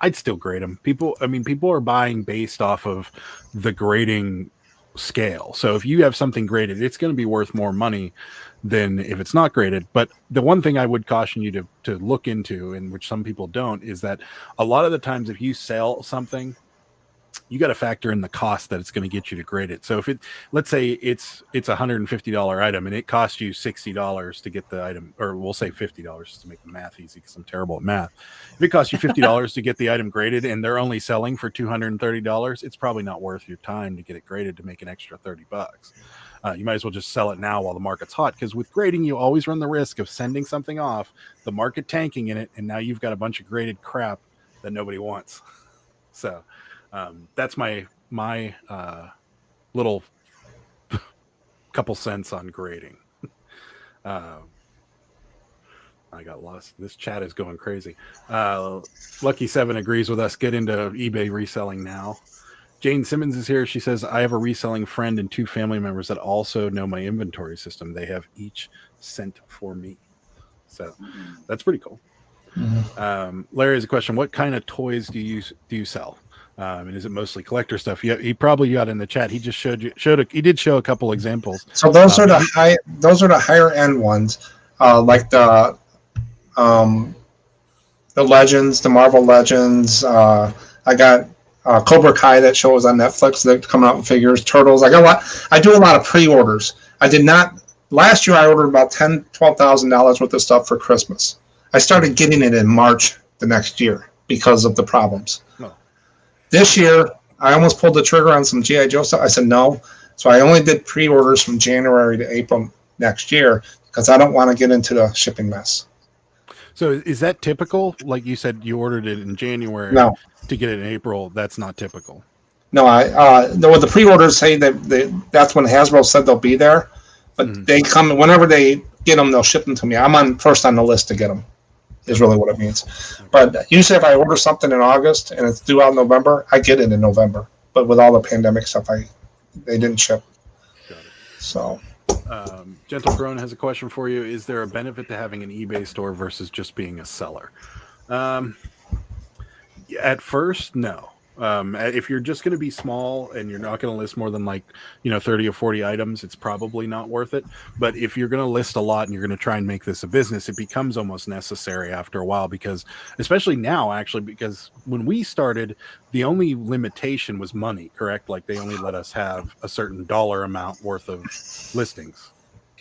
I'd still grade them. People are buying based off of the grading scale. So if you have something graded, it's going to be worth more money than if it's not graded. But the one thing I would caution you to look into, and which some people don't, is that a lot of the times if you sell something, you got to factor in the cost that it's going to get you to grade it. So if let's say it's $150 item and it costs you $60 to get the item, or we'll say $50 just to make the math easy because I'm terrible at math. If it costs you $50 to get the item graded and they're only selling for $230, it's probably not worth your time to get it graded to make an extra $30. You might as well just sell it now while the market's hot, because with grading, you always run the risk of sending something off, the market tanking in it, and now you've got a bunch of graded crap that nobody wants. So that's my little couple cents on grading. I got lost. This chat is going crazy. Lucky 7 agrees with us. Get into eBay reselling now. Jane Simmons is here. She says, I have a reselling friend and 2 family members that also know my inventory system. They have each sent for me. So that's pretty cool. Mm-hmm. Larry has a question. What kind of toys do you sell? And is it mostly collector stuff? Yeah, he probably got in the chat. He just he did show a couple examples. So those are the higher end ones, like the Legends, the Marvel Legends. I got Cobra Kai that shows on Netflix that come out in figures. Turtles. I do a lot of pre-orders. I did not last year. I ordered about $12,000 worth of stuff for Christmas. I started getting it in March the next year because of the problems. No. This year, I almost pulled the trigger on some G.I. Joe stuff. I said no. So I only did pre-orders from January to April next year because I don't want to get into the shipping mess. So is that typical? Like you said, you ordered it in January to get it in April. That's not typical. No, the pre-orders say that that's when Hasbro said they'll be there. But they come whenever they get them, they'll ship them to me. I'm first on the list to get them. Is really what it means. But usually if I order something in August and it's due out in November, I get it in November. But with all the pandemic stuff, they didn't ship. Got it. So Gentle Crone has a question for you. Is there a benefit to having an eBay store versus just being a seller? At first, no. If you're just going to be small and you're not going to list more than 30 or 40 items, it's probably not worth it. But if you're going to list a lot and you're going to try and make this a business, it becomes almost necessary after a while, because especially now, actually, because when we started, the only limitation was money, correct? Like they only let us have a certain dollar amount worth of listings.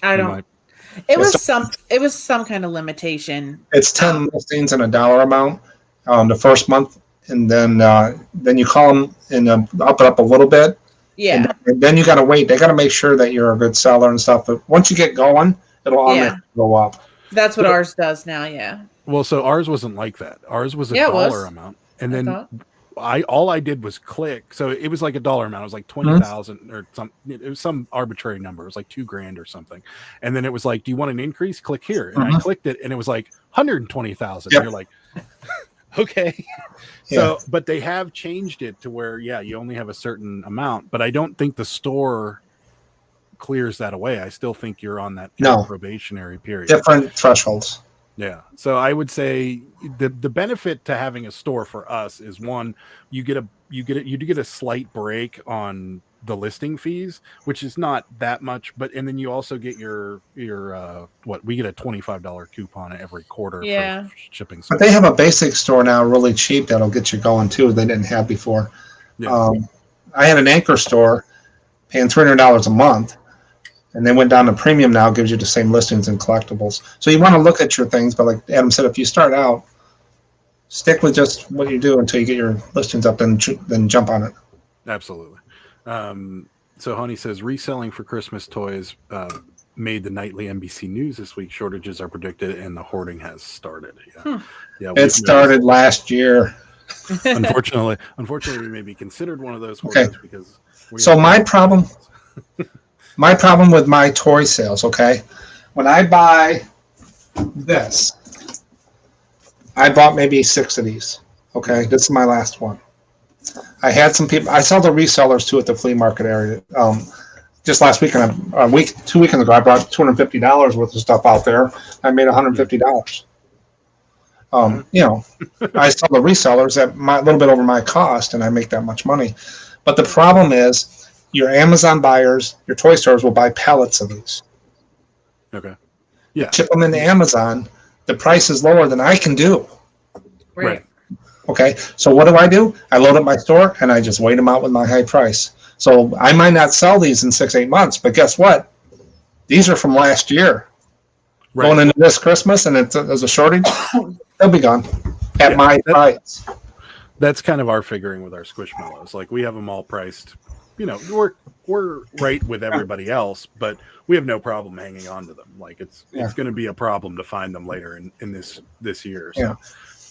It was some kind of limitation. It's 10 listings and a dollar amount the first month. And then you call them and up it up a little bit. Yeah. And then you got to wait. They got to make sure that you're a good seller and stuff. But once you get going, it'll automatically go up. That's what ours does now. Yeah. Well, so ours wasn't like that. Ours was a dollar amount, and then all I did was click. So it was like a dollar amount. It was like 20,000 or some. It was some arbitrary number. It was like $2,000 or something. And then it was like, "Do you want an increase? Click here." And I clicked it, and it was like 120,000. Yep. You're like, okay. So, but they have changed it to where, you only have a certain amount. But I don't think the store clears that away. I still think you're on that probationary period. Different thresholds. Yeah. So I would say the benefit to having a store for us is, one, you do get a slight break on the listing fees, which is not that much, and then you also get your we get a $25 coupon every quarter for shipping. But they have a basic store now really cheap that'll get you going too. They didn't have before. Yeah. I had an anchor store paying $300 a month. And they went down to premium now, gives you the same listings and collectibles. So you want to look at your things, but like Adam said, if you start out, stick with just what you do until you get your listings up, then jump on it. Absolutely. So Honey says, reselling for Christmas toys made the nightly NBC News this week. Shortages are predicted, and the hoarding has started. Yeah, it started last year. Unfortunately, we may be considered one of those hoarders because. My problem with my toy sales, when I buy this, I bought maybe 6 of these. This is my last one. I had some people. I sell to resellers too at the flea market area. Just last weekend, 2 weekends ago, I brought $250 worth of stuff out there. I made $150. I sell to resellers at a little bit over my cost, and I make that much money. But the problem is, your Amazon buyers, your toy stores will buy pallets of these. Okay. Yeah. Ship them into Amazon. The price is lower than I can do. Right. Okay. So what do? I load up my store and I just wait them out with my high price. So I might not sell these in 6-8 months, but guess what? These are from last year. Right. Going into this Christmas, and there's a shortage, they'll be gone at my price. That's kind of our figuring with our Squishmallows. Like, we have them all priced. We're right with everybody else, but we have no problem hanging on to them. Like, it's going to be a problem to find them later in this year. So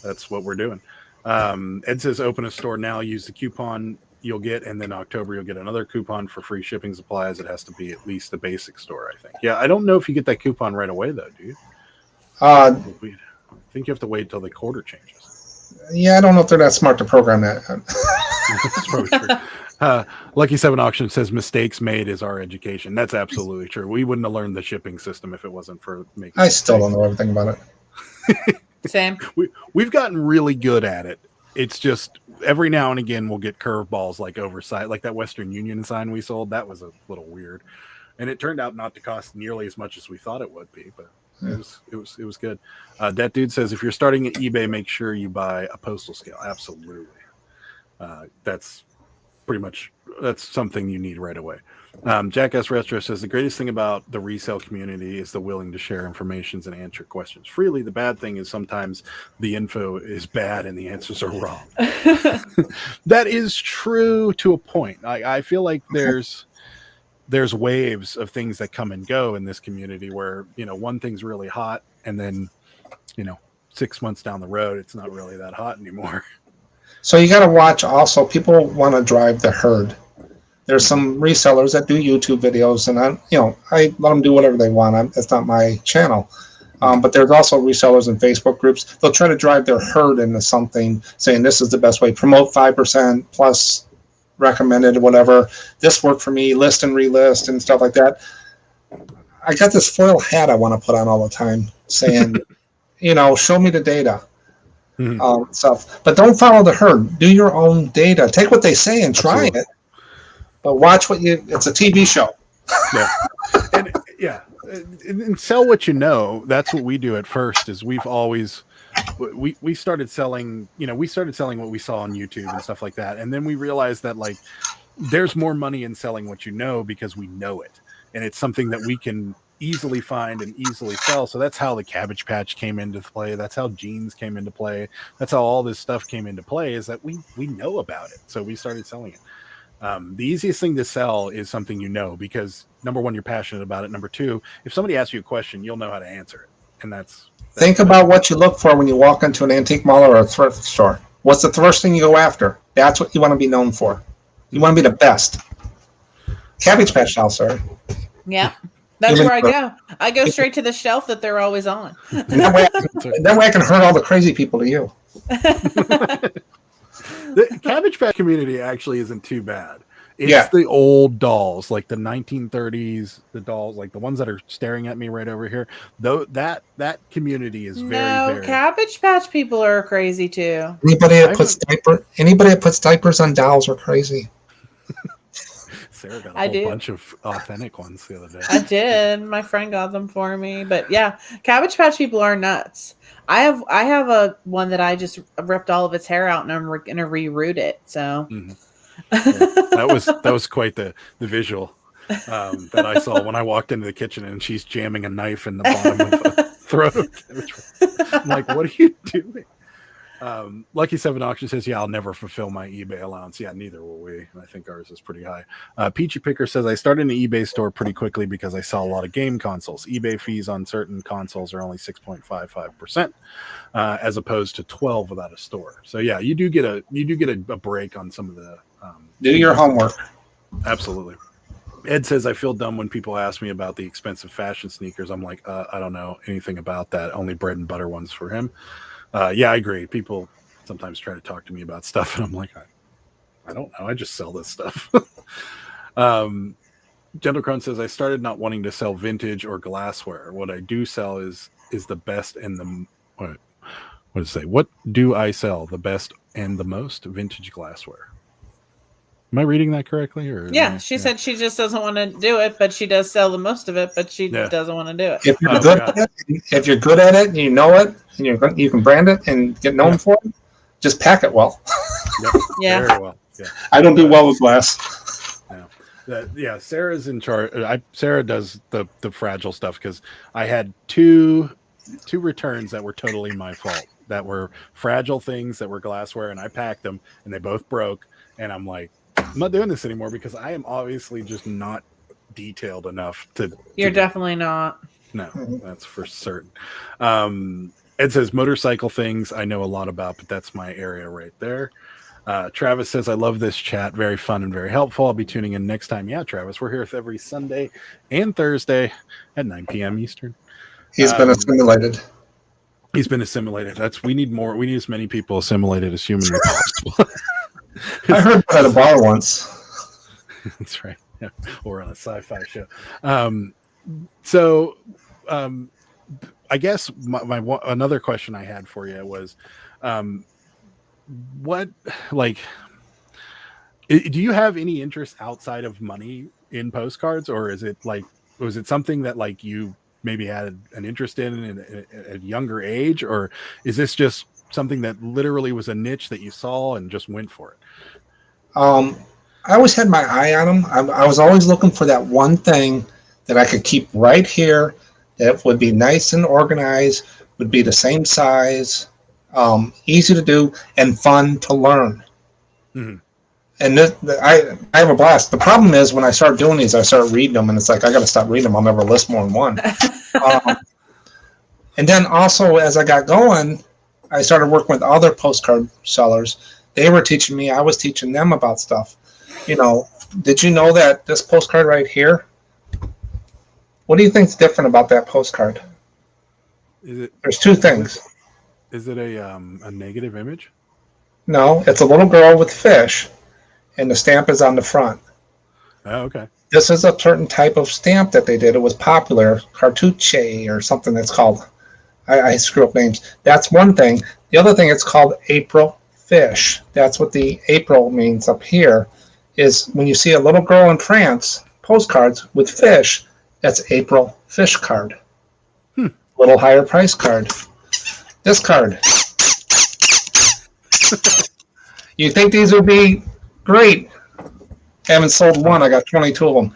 that's what we're doing. Ed says, open a store now, use the coupon you'll get, and then October you'll get another coupon for free shipping supplies. It has to be at least the basic store, I think. Yeah, I don't know if you get that coupon right away though, do you? I think you have to wait till the quarter changes. Yeah, I don't know if they're that smart to program that. That's probably true. Lucky 7 Auction says, mistakes made is our education. That's absolutely true. We wouldn't have learned the shipping system if it wasn't for making I still don't know everything about it. Same. We've gotten really good at it. It's just every now and again we'll get curveballs, like oversight, like that Western Union sign we sold. That was a little weird, and it turned out not to cost nearly as much as we thought it would be, but it was good. That dude says, if you're starting at eBay, make sure you buy a postal scale. Absolutely. That's something you need right away. Jackass Retro says, the greatest thing about the resale community is the willing to share information and answer questions freely. The bad thing is sometimes the info is bad and the answers are wrong. That is true to a point. I feel like there's waves of things that come and go in this community where, one thing's really hot and then, 6 months down the road, it's not really that hot anymore. So you got to watch also, people want to drive the herd. There's some resellers that do YouTube videos, and I let them do whatever they want. It's not my channel. But there's also resellers in Facebook groups. They'll try to drive their herd into something, saying this is the best way. Promote 5% plus recommended, whatever. This worked for me. List and relist and stuff like that. I got this foil hat I want to put on all the time, saying, show me the data. Stuff. But don't follow the herd. Do your own data. Take what they say and try it. But watch it's a TV show. And sell what you know. That's what we do at first. Is we've always we started selling. We started selling what we saw on YouTube and stuff like that, and then we realized that there's more money in selling what you know because we know it, and it's something that we can easily find and easily sell. So that's how the Cabbage Patch came into play. That's how jeans came into play. That's how all this stuff came into play, is that we know about it. So we started selling it. The easiest thing to sell is something because number one, you're passionate about it. Number two, if somebody asks you a question, you'll know how to answer it. And that's think about what you look for when you walk into an antique mall or a thrift store. What's the first thing you go after? That's what you want to be known for. You want to be the best. Cabbage Patch Doll, sir. Yeah. That's where I go. I go straight to the shelf that they're always on. And that way I can herd all the crazy people to you. The Cabbage Patch community actually isn't too bad. It's the old dolls, like the 1930s, the dolls, like the ones that are staring at me right over here. Though that community is very Cabbage Patch people are crazy too. Anybody that puts diapers on dolls are crazy. Sarah got a whole bunch of authentic ones the other day. I did. My friend got them for me. But yeah, Cabbage Patch people are nuts. I have a one that I just ripped all of its hair out and I'm going to reroot it. So that was quite the visual that I saw when I walked into the kitchen and she's jamming a knife in the bottom of the throat of Cabbage Patch. I'm like, what are you doing? Lucky 7 Auction says, yeah, I'll never fulfill my eBay allowance. Yeah, neither will we. I think ours is pretty high. Peachy Picker says, I started an eBay store pretty quickly because I sell a lot of game consoles. eBay fees on certain consoles are only 6.55%, as opposed to 12 without a store. So yeah, you do get a break on some of the do your homework. Absolutely. Ed says, I feel dumb when people ask me about the expensive fashion sneakers. I'm like, I don't know anything about that. Only bread and butter ones for him. Yeah, I agree. People sometimes try to talk to me about stuff, and I'm like, I don't know. I just sell this stuff. Gentle Crown says, I started not wanting to sell vintage or glassware. What I do sell is the best and the what does it say? What do I sell? The best and the most vintage glassware. Am I reading that correctly? Or yeah, she said she just doesn't want to do it, but she does sell the most of it, but she doesn't want to do it. If you're good at it and you know it, and you can brand it and get known for it, just pack it well. Yeah, very well. Yeah, I don't do well with glass. Yeah, Sarah's in charge. Sarah does the fragile stuff because I had two returns that were totally my fault. That were fragile things that were glassware, and I packed them, and they both broke. And I'm like, I'm not doing this anymore because I am obviously just not detailed enough to. You're definitely not. No, that's for certain. Ed says motorcycle things I know a lot about, but that's my area right there. Travis says, I love this chat. Very fun and very helpful. I'll be tuning in next time. Yeah, Travis, we're here every Sunday and Thursday at 9 p.m. Eastern. He's been assimilated. He's been assimilated. We need more. We need as many people assimilated as humanly possible. I heard that at a bar once. That's right. Yeah. Or on a sci-fi show. So I guess my another question I had for you was, what, like, do you have any interest outside of money in postcards, or is it like, was it something that like you maybe had an interest in at a younger age, or is this just something that literally was a niche that you saw and just went for it? I always had my eye on them. I was always looking for that one thing that I could keep right here that would be nice and organized, would be the same size, easy to do, and fun to learn. Mm-hmm. And I have a blast. The problem is when I start doing these, I start reading them, and it's like, I got to stop reading them. I'll never list more than one. And then also, as I got going, I started working with other postcard sellers. They were teaching me. I was teaching them about stuff. You know, did you know that this postcard right here? What do you think's different about that postcard? There's two things. Is it a negative image? No, it's a little girl with fish, and the stamp is on the front. Oh, okay. This is a certain type of stamp that they did. It was popular, cartuche or something that's called. I screw up names. That's one thing. The other thing, it's called April fish. That's what the April means up here, is when you see a little girl in France, postcards with fish, that's April fish card. Little higher price card. This card. You think these would be great? Haven't sold one. I got 22 of them.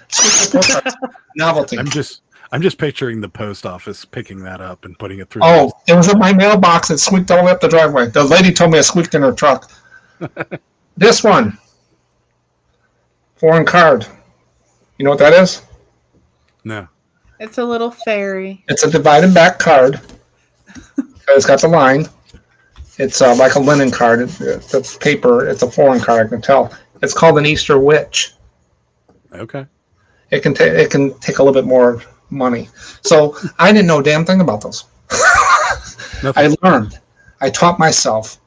Novelty. I'm just picturing the post office picking that up and putting it through. Oh, it was in my mailbox and squeaked all the way up the driveway. The lady told me it squeaked in her truck. This one. Foreign card. You know what that is? No. It's a little fairy. It's a divide and back card. It's got the line. It's like a linen card. The paper, it's a foreign card, I can tell. It's called an Easter witch. Okay. It can take a little bit more money. So I didn't know a damn thing about those. I learned. I taught myself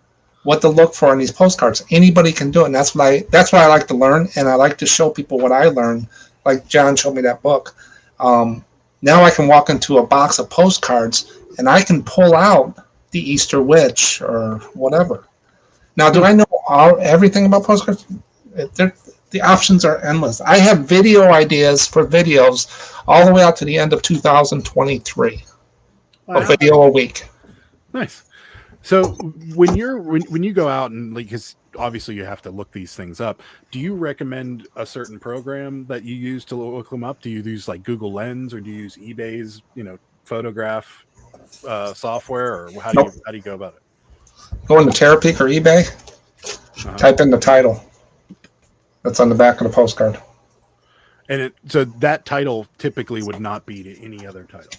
what to look for in these postcards. Anybody can do it, and that's what I like to learn, and I like to show people what I learned. Like John showed me that book. Now I can walk into a box of postcards and I can pull out the Easter witch or whatever. Now, do I know everything about postcards? The options are endless. I have video ideas for videos all the way out to the end of 2023. Wow. A video a week. Nice. So when you go out and because obviously you have to look these things up, do you recommend a certain program that you use to look them up? Do you use like Google Lens or do you use eBay's photograph software, or how do you go about it? Go into Terapeak or eBay, type in the title that's on the back of the postcard. And so that title typically would not be to any other title.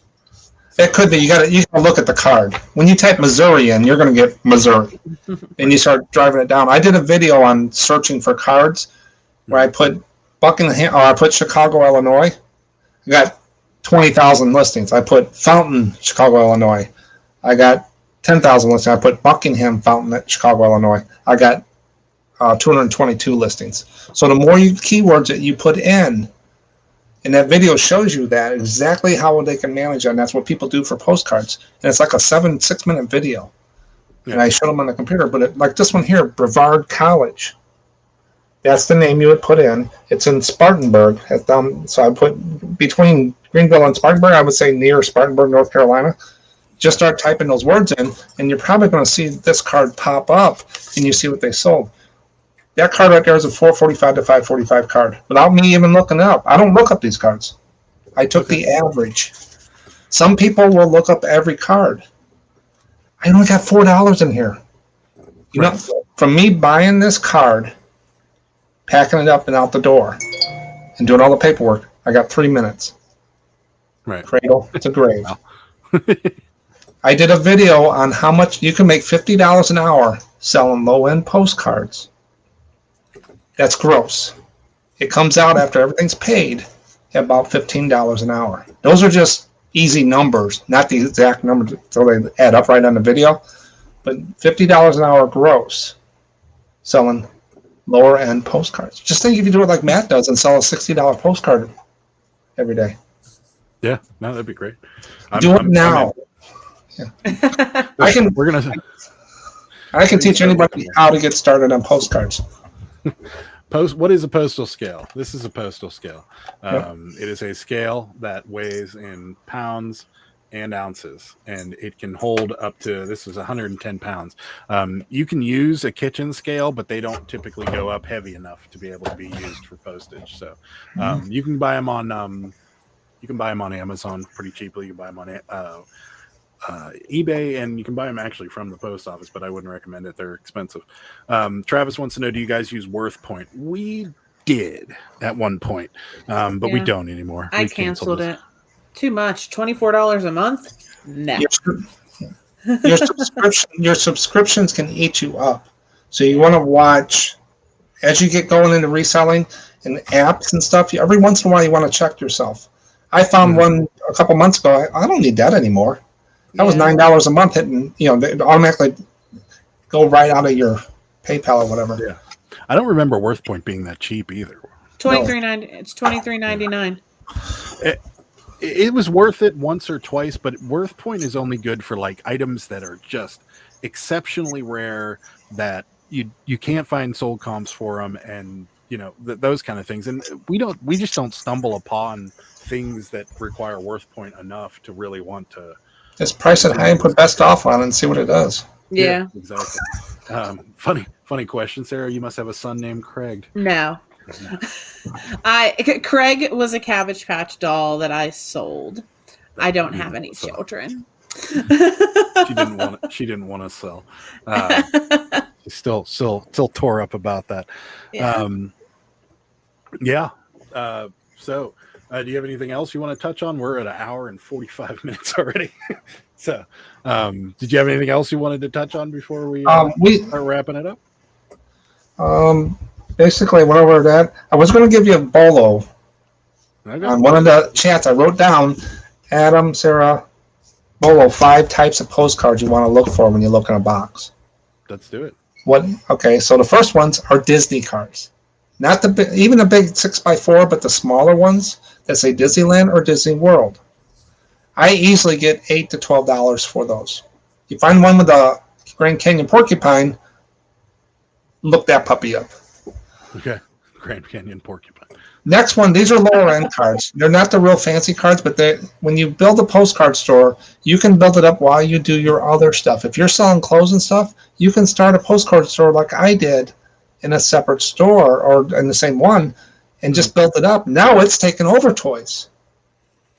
It could be. You got to look at the card. When you type Missouri in, you're going to get Missouri, and you start driving it down. I did a video on searching for cards where I put Buckingham, or I put Chicago, Illinois. I got 20,000 listings. I put Fountain, Chicago, Illinois. I got 10,000 listings. I put Buckingham Fountain at Chicago, Illinois. I got 222 listings. So the more keywords that you put in, and that video shows you that exactly how they can manage it. And that's what people do for postcards. And it's like a 6-minute video. Yeah. And I showed them on the computer. But like this one here, Brevard College. That's the name you would put in. It's in Spartanburg. So I put between Greenville and Spartanburg, I would say near Spartanburg, North Carolina. Just start typing those words in, and you're probably going to see this card pop up, and you see what they sold. That card right there is a 445 to 545 card without me even looking up. I don't look up these cards. I took the average. Some people will look up every card. I only got $4 in here. You know, from me buying this card, packing it up and out the door, and doing all the paperwork, I got 3 minutes. Right. Cradle to grave. I did a video on how much you can make $50 an hour selling low-end postcards. That's gross. It comes out after everything's paid at about $15 an hour. Those are just easy numbers, not the exact numbers, so they add up right on the video. But $50 an hour gross selling lower end postcards. Just think if you do it like Matt does and sell a $60 postcard every day. Yeah, no, that'd be great. Do it now. I can teach anybody how to get started on postcards. What is a postal scale? This is a postal scale. Yep. It is a scale that weighs in pounds and ounces, and it can hold up to, this is 110 pounds. You can use a kitchen scale, but they don't typically go up heavy enough to be able to be used for postage. So you can buy them on Amazon pretty cheaply. You can buy them on eBay, and you can buy them actually from the post office, but I wouldn't recommend it. They're expensive. Travis wants to know, do you guys use WorthPoint? We did at one point, but we don't anymore. I canceled it. Too much. $24 a month? No. Your subscriptions can eat you up. So you want to watch, as you get going into reselling and apps and stuff, every once in a while you want to check yourself. I found one a couple months ago. I don't need that anymore. That was $9 a month hitting, they automatically go right out of your PayPal or whatever. Yeah. I don't remember WorthPoint being that cheap either. $23.90. It's $23.99. It was worth it once or twice, but WorthPoint is only good for like items that are just exceptionally rare that you can't find sold comps for them, and those kind of things. And we just don't stumble upon things that require WorthPoint enough to really want to. Just price it high and put best off on it and see what it does. Yeah. Exactly. Funny question, Sarah. You must have a son named Craig. No. Craig was a Cabbage Patch doll that I sold. I don't have any children. She didn't want to sell. She's still tore up about that. Yeah. So Do you have anything else you want to touch on? We're at 1 hour and 45 minutes already. So, did you have anything else you wanted to touch on before we start wrapping it up? Basically, I went over that. I was going to give you a bolo. Okay. On one of the chats, I wrote down, Adam, Sarah, bolo, 5 types of postcards you want to look for when you look in a box. Let's do it. Okay, so the first ones are Disney cards. Not even the big 6x4, but the smaller ones that say Disneyland or Disney World. I easily get $8 to $12 for those. You find one with a Grand Canyon porcupine, look that puppy up. Okay, Grand Canyon porcupine. Next one, these are lower end cards. They're not the real fancy cards, but when you build a postcard store, you can build it up while you do your other stuff. If you're selling clothes and stuff, you can start a postcard store like I did in a separate store or in the same one and just build it up. Now it's taken over toys.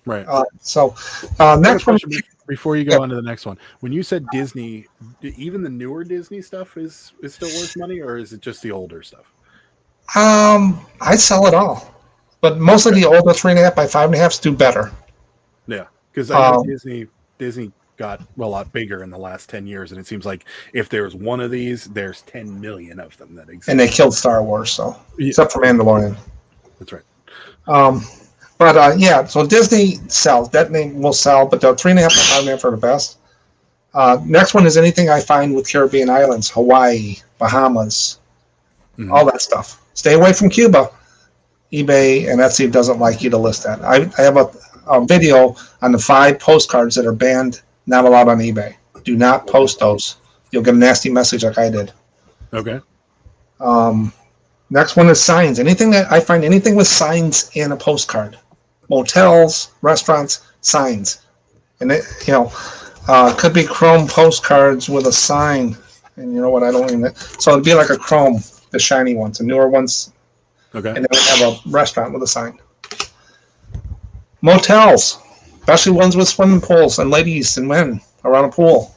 Right. Next one. Before you go on to the next one, when you said Disney, even the newer Disney stuff is still worth money, or is it just the older stuff? I sell it all, but mostly the older 3.5 by 5.5s do better. Yeah, because I know Disney got a lot bigger in the last 10 years, and it seems like if there's one of these, there's 10 million of them that exist. And they killed Star Wars, except for Mandalorian. That's right. So Disney sells. That name will sell, but the 3.5 by 5.5 are the best. Next one is anything I find with Caribbean islands, Hawaii, Bahamas, all that stuff. Stay away from Cuba. eBay and Etsy doesn't like you to list that. I have a video on the 5 postcards that are banned, not allowed on eBay. Do not post those. You'll get a nasty message like I did. Okay. Next one is signs. Anything with signs in a postcard. Motels, restaurants, signs. And it, could be chrome postcards with a sign. And you know what? I don't even. So it'd be like a chrome, the shiny ones, the newer ones. Okay. And then we have a restaurant with a sign. Motels, especially ones with swimming pools and ladies and men around a pool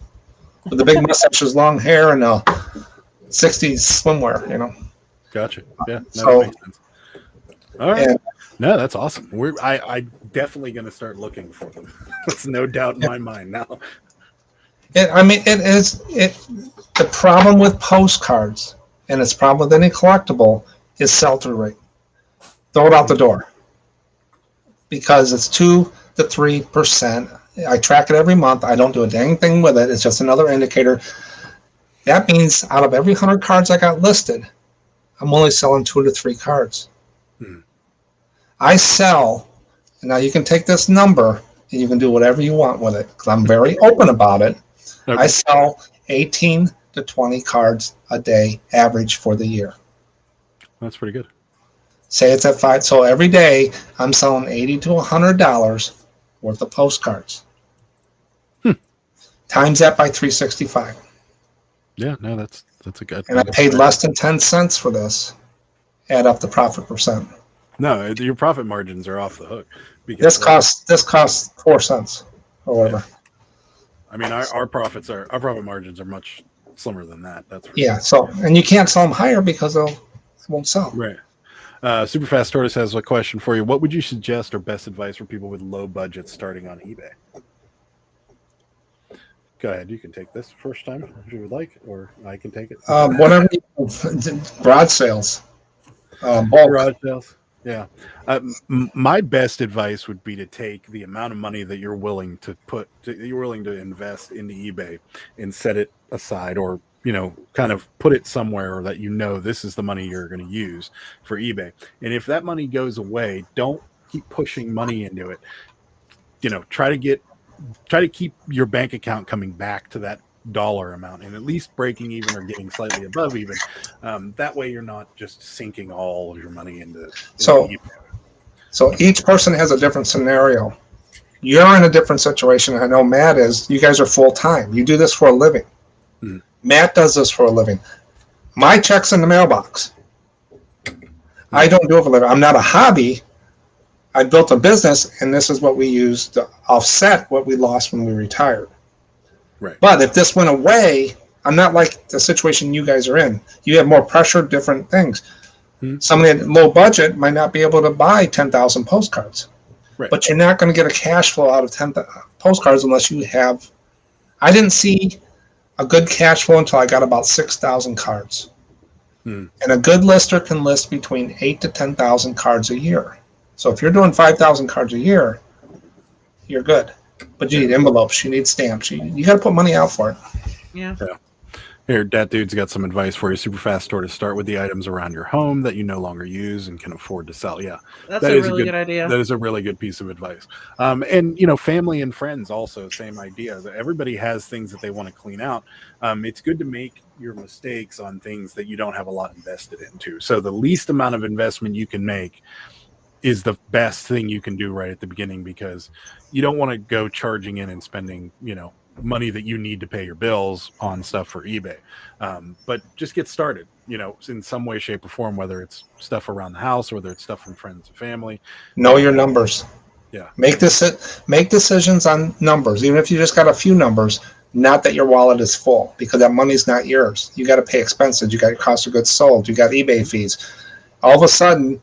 with the big mustaches, long hair, and 60s swimwear. Gotcha. Yeah. So, that makes sense. All right. No, that's awesome. I definitely going to start looking for them. That's no doubt in my mind now. The problem with postcards, and it's problem with any collectible, is sell-through rate. Throw it out the door. Because it's 2 to 3%. I track it every month. I don't do a dang thing with it. It's just another indicator. That means out of every 100 cards I got listed, I'm only selling 2 to 3 cards. I sell, and now you can take this number and you can do whatever you want with it because I'm very open about it. Okay. I sell 18 to 20 cards a day average for the year. That's pretty good. Say it's at 5. So every day I'm selling $80 to $100 worth of postcards. Times that by 365. Yeah, no, that's a good. And I paid less than 10 cents for this. Add up the profit percent. No, your profit margins are off the hook. Because this costs 4 cents or whatever. Yeah. I mean, our profit margins are much slimmer than that. That's for sure. So and you can't sell them higher because they won't sell. Right. Superfast Tortoise has a question for you. What would you suggest or best advice for people with low budgets starting on eBay? Go ahead. You can take this first time if you would like, or I can take it. Whatever. Garage sales. Garage sales. Yeah. My best advice would be to take the amount of money that you're willing to invest into eBay and set it aside, or kind of put it somewhere that this is the money you're going to use for eBay. And if that money goes away, don't keep pushing money into it. Try to keep your bank account coming back to that dollar amount and at least breaking even or getting slightly above even. That way you're not just sinking all of your money into eBay. So each person has a different scenario. You're in a different situation. I know Matt is. You guys are full-time. You do this for a living. Matt does this for a living. My check's in the mailbox. I don't do it for a living. I'm not a hobby. I built a business, and this is what we use to offset what we lost when we retired. Right. But if this went away, I'm not like the situation you guys are in. You have more pressure, different things. Somebody at low budget might not be able to buy 10,000 postcards. Right. But you're not going to get a cash flow out of 10 postcards unless you have. I didn't see a good cash flow until I got about 6,000 cards. And a good lister can list between 8 to 10,000 cards a year. So if you're doing 5,000 cards a year, you're good. But you need envelopes, you need stamps, you got to put money out for it. Yeah. Here, Dat Dude's got some advice for you. Super fast store to start with the items around your home that you no longer use and can afford to sell. Yeah, That's a really good idea. That is a really good piece of advice. And family and friends also, same idea. Everybody has things that they want to clean out. It's good to make your mistakes on things that you don't have a lot invested into. So the least amount of investment you can make is the best thing you can do right at the beginning, because you don't want to go charging in and spending, money that you need to pay your bills on stuff for eBay. But just get started, in some way, shape, or form, whether it's stuff around the house or whether it's stuff from friends and family. Know your numbers. Yeah. Make decisions on numbers, even if you just got a few numbers, not that your wallet is full, because that money's not yours. You got to pay expenses. You got your cost of goods sold. You got eBay fees. All of a sudden,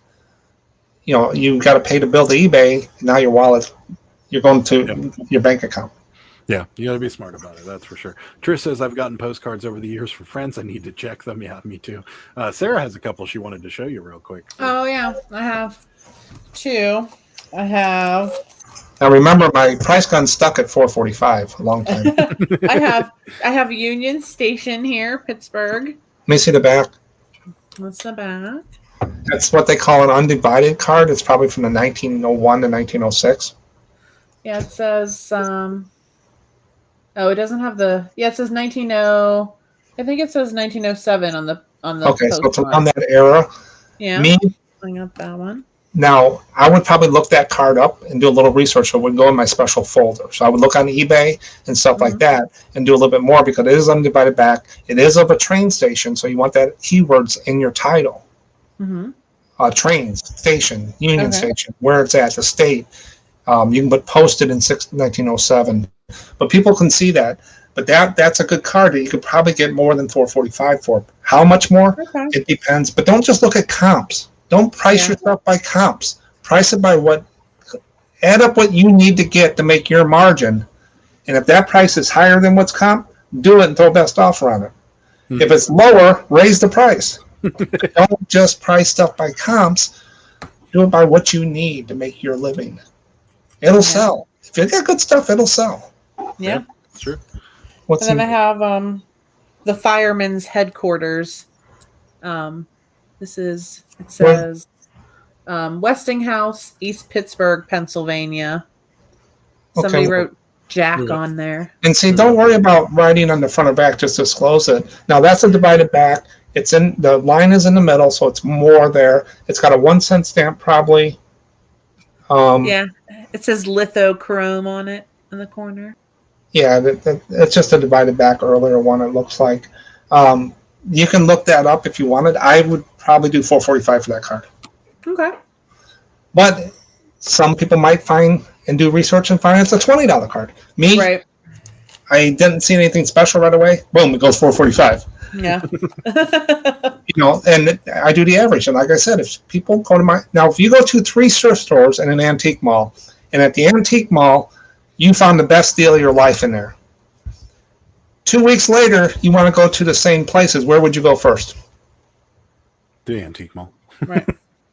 you got to pay to build the eBay. Now your wallet, you're going to your bank account. Yeah, you got to be smart about it. That's for sure. Trish says, I've gotten postcards over the years for friends. I need to check them. Yeah, me too. Sarah has a couple she wanted to show you real quick. Oh, yeah. I have 2. I have. Now remember, my price gun stuck at $4.45 a long time. I have Union Station here, Pittsburgh. Let me see the back. What's the back? That's what they call an undivided card. It's probably from the 1901 to 1906. Yeah, it says. Oh, it doesn't have the. Yeah, it says 190. I think it says 1907 on the. Okay, so it's around that era. Yeah. Me. Bring up that one. Now, I would probably look that card up and do a little research. So it would go in my special folder. So I would look on eBay and stuff like that and do a little bit more, because it is undivided back. It is of a train station, so you want that keywords in your title. Trains, station, Union Station, where it's at, the state. You can put posted in 1907. But people can see that. But that's a good card that you could probably get more than $4.45 for. How much more? Okay. It depends. But don't just look at comps. Don't price your stuff by comps. Price it by add up what you need to get to make your margin. And if that price is higher than what's comp, do it and throw best offer on it. If it's lower, raise the price. Don't just price stuff by comps. Do it by what you need to make your living. It'll sell. If you got good stuff, it'll sell. Yeah, that's true. And then I have the Fireman's Headquarters. It says Westinghouse, East Pittsburgh, Pennsylvania. Somebody wrote Jack on there. And see, don't worry about writing on the front or back, just disclose it. Now that's a divided back. The line is in the middle, so it's more there. It's got a 1-cent stamp probably. It says lithochrome on it in the corner. Yeah, it's just a divided back earlier one, it looks like. You can look that up if you wanted. I would probably do $4.45 for that card. Okay. But some people might find and do research and find it's a $20 card. Me, I didn't see anything special right away. Boom, it goes $4.45. Yeah. And I do the average. And like I said, if people go to if you go to 3 thrift stores in an antique mall, and at the antique mall, you found the best deal of your life in there. 2 weeks later, you want to go to the same places. Where would you go first? The antique mall. Right.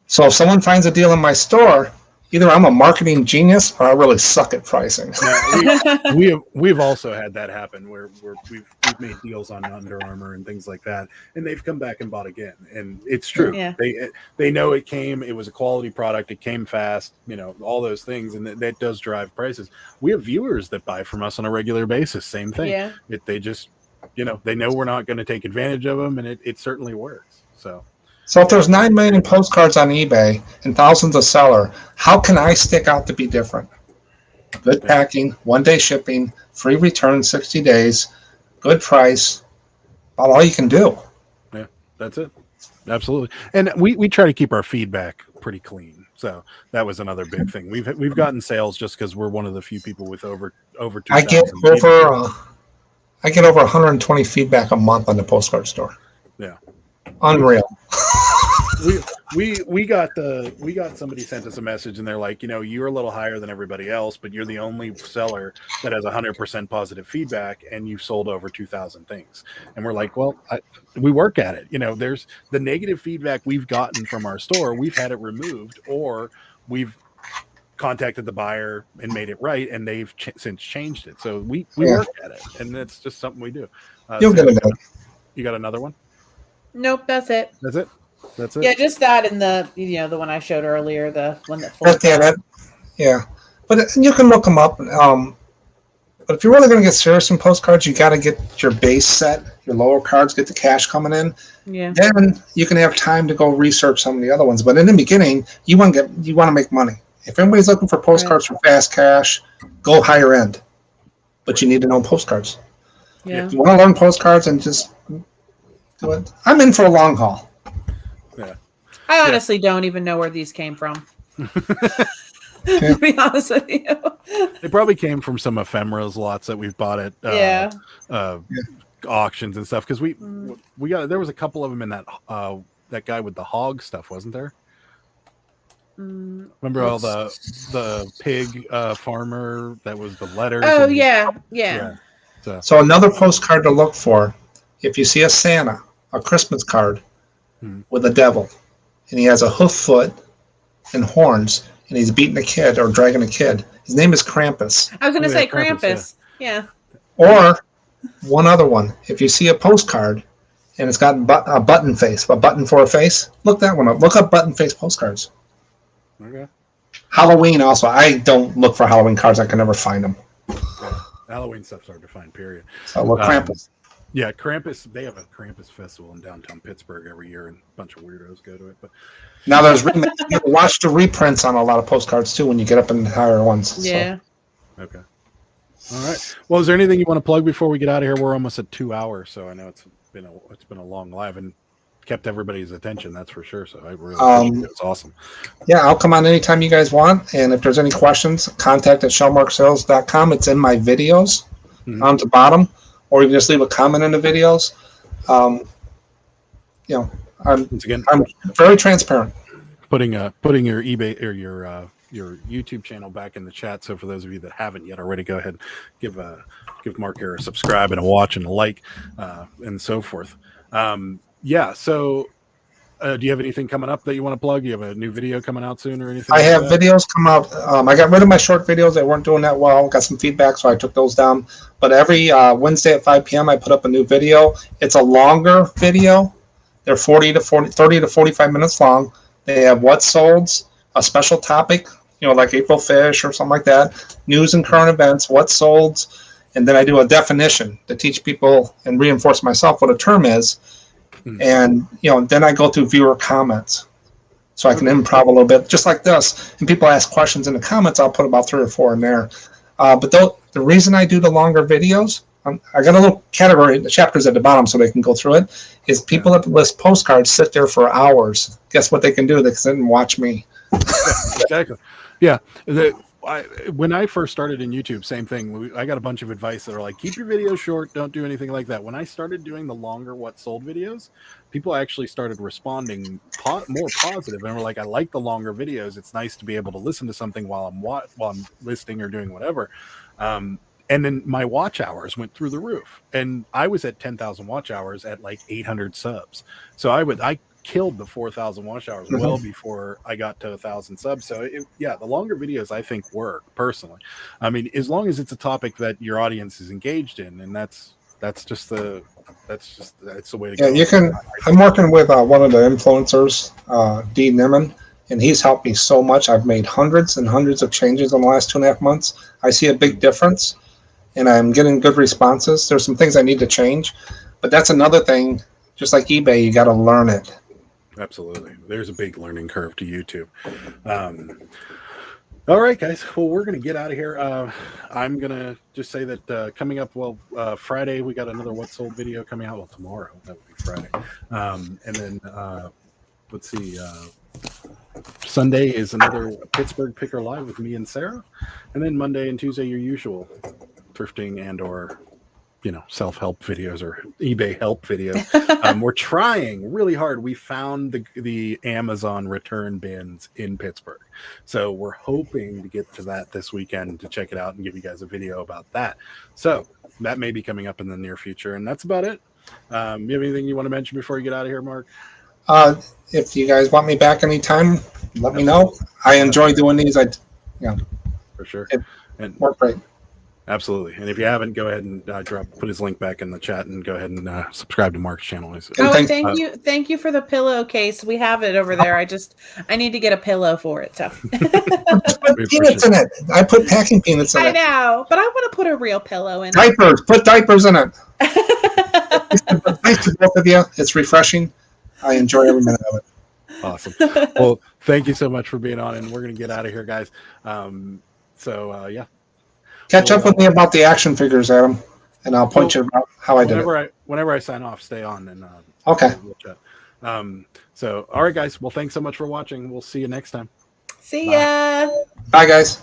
So if someone finds a deal in my store, either I'm a marketing genius or I really suck at pricing. We've also had that happen where we've made deals on Under Armour and things like that, and they've come back and bought again. And it's true. Yeah. They know it was a quality product. It came fast, all those things, and that does drive prices. We have viewers that buy from us on a regular basis. Same thing. Yeah. They just, they know we're not going to take advantage of them, and it certainly works. So if there's 9 million postcards on eBay and thousands of sellers, how can I stick out to be different? Good packing, 1-day shipping, free return 60 days, good price, about all you can do. Yeah, that's it. Absolutely. And we try to keep our feedback pretty clean. So that was another big thing. We've gotten sales just because we're one of the few people with over 2,000. I get over 120 feedback a month on the postcard store. Yeah. Unreal. we got somebody sent us a message and they're like, you're a little higher than everybody else, but you're the only seller that has 100% positive feedback, and you've sold over 2,000 things. And we're like, well, we work at it. There's the negative feedback we've gotten from our store, we've had it removed, or we've contacted the buyer and made it right, and they've since changed it. So we work at it, and that's just something we do. You'll get it. You got another one? Nope, that's it. That's it. Yeah, just that and the the one I showed earlier, the one that folds out. Yeah, but you can look them up. But if you're really going to get serious in postcards, you got to get your base set, your lower cards, get the cash coming in. Yeah. Then you can have time to go research some of the other ones. But in the beginning, you want to make money. If anybody's looking for postcards for fast cash, go higher end. But you need to know postcards. Yeah. If you want to learn postcards and just do it, I'm in for a long haul. Yeah. I honestly don't even know where these came from. To be honest with you. They probably came from some ephemeras lots that we've bought at auctions and stuff, because we got, there was a couple of them in that guy with the hog stuff, wasn't there? Remember all the pig farmer that was the letters? Oh, yeah. So another postcard to look for, if you see a Santa, a Christmas card with a devil, and he has a hoof foot and horns, and he's beating a kid or dragging a kid. His name is Krampus. I was going to say Krampus. Yeah. Or one other one. If you see a postcard and it's got a button face, a button for a face, look that one up. Look up button face postcards. Okay. Halloween also. I don't look for Halloween cards. I can never find them. Yeah. Halloween stuff's hard to find, period. So look Krampus. Yeah, Krampus. They have a Krampus festival in downtown Pittsburgh every year, and a bunch of weirdos go to it. But now there's you watch the reprints on a lot of postcards too when you get up in higher ones. Yeah. So. Okay. All right. Well, is there anything you want to plug before we get out of here? We're almost at 2 hours, so I know it's been a long live and kept everybody's attention. That's for sure. So I really appreciate it. It's awesome. Yeah, I'll come on anytime you guys want. And if there's any questions, contact at shellmarksales.com. It's in my videos on the bottom, or you can just leave a comment in the videos. I'm very transparent. Putting your eBay or your YouTube channel back in the chat. So for those of you that haven't yet already, go ahead, give Mark here a subscribe and a watch and a like, and so forth. So do you have anything coming up that you want to plug? You have a new video coming out soon or anything? I have videos come out. I got rid of my short videos. They weren't doing that well. Got some feedback, so I took those down. But every Wednesday at 5 p.m. I put up a new video. It's a longer video. They're 30 to 45 minutes long. They have what solds, a special topic, like April Fish or something like that, news and current events, what solds, and then I do a definition to teach people and reinforce myself what a term is. And then I go through viewer comments, so I can improv a little bit, just like this. And people ask questions in the comments. I'll put about 3 or 4 in there. But the reason I do the longer videos, I got a little category, the chapters at the bottom, so they can go through it. Is people that list postcards sit there for hours. Guess what they can do? They can sit and watch me. Exactly. Yeah. When I first started in YouTube, same thing. I got a bunch of advice that are like, keep your videos short, don't do anything like that. When I started doing the longer what sold videos, people actually started responding more positive, and were like, I like the longer videos. It's nice to be able to listen to something while I'm listening or doing whatever. And then my watch hours went through the roof, and I was at 10,000 watch hours at like 800 subs. So I killed the 4,000 watch hours well before I got to 1,000 subs. So the longer videos I think work personally. I mean, as long as it's a topic that your audience is engaged in, and that's the way to go. Yeah, I'm working with one of the influencers, D. Nimmin, and he's helped me so much. I've made hundreds and hundreds of changes in the last 2.5 months. I see a big difference, and I'm getting good responses. There's some things I need to change, but that's another thing. Just like eBay, you got to learn it. Absolutely. There's a big learning curve to YouTube. All right, guys. Well, we're going to get out of here. I'm going to just say that coming up, Friday, we got another What Sold video coming out. Well, tomorrow. That would be Friday. And then, let's see. Sunday is another Pittsburgh Picker Live with me and Sarah. And then Monday and Tuesday, your usual thrifting and or self-help videos or eBay help videos. We're trying really hard. We found the Amazon return bins in Pittsburgh, so we're hoping to get to that this weekend to check it out and give you guys a video about that. So that may be coming up in the near future, and that's about it. You have anything you want to mention before you get out of here, Mark? If you guys want me back anytime, let me know. I enjoy doing these. For sure. And work great. Absolutely. And if you haven't, go ahead and put his link back in the chat and go ahead and subscribe to Mark's channel. Thank you for the pillowcase. We have it over there. I need to get a pillow for it. So put peanuts in it. I put packing peanuts in it. I know, but I want to put a real pillow in diapers. Put diapers in it. Thanks to both of you. It's refreshing. I enjoy every minute of it. Awesome. Well, thank you so much for being on, and we're going to get out of here, guys. Yeah. Catch up with me about the action figures, Adam, and I'll point you about how I did it. Whenever I sign off, stay on, and okay. We'll chat. All right, guys. Well, thanks so much for watching. We'll see you next time. See ya. Bye, guys.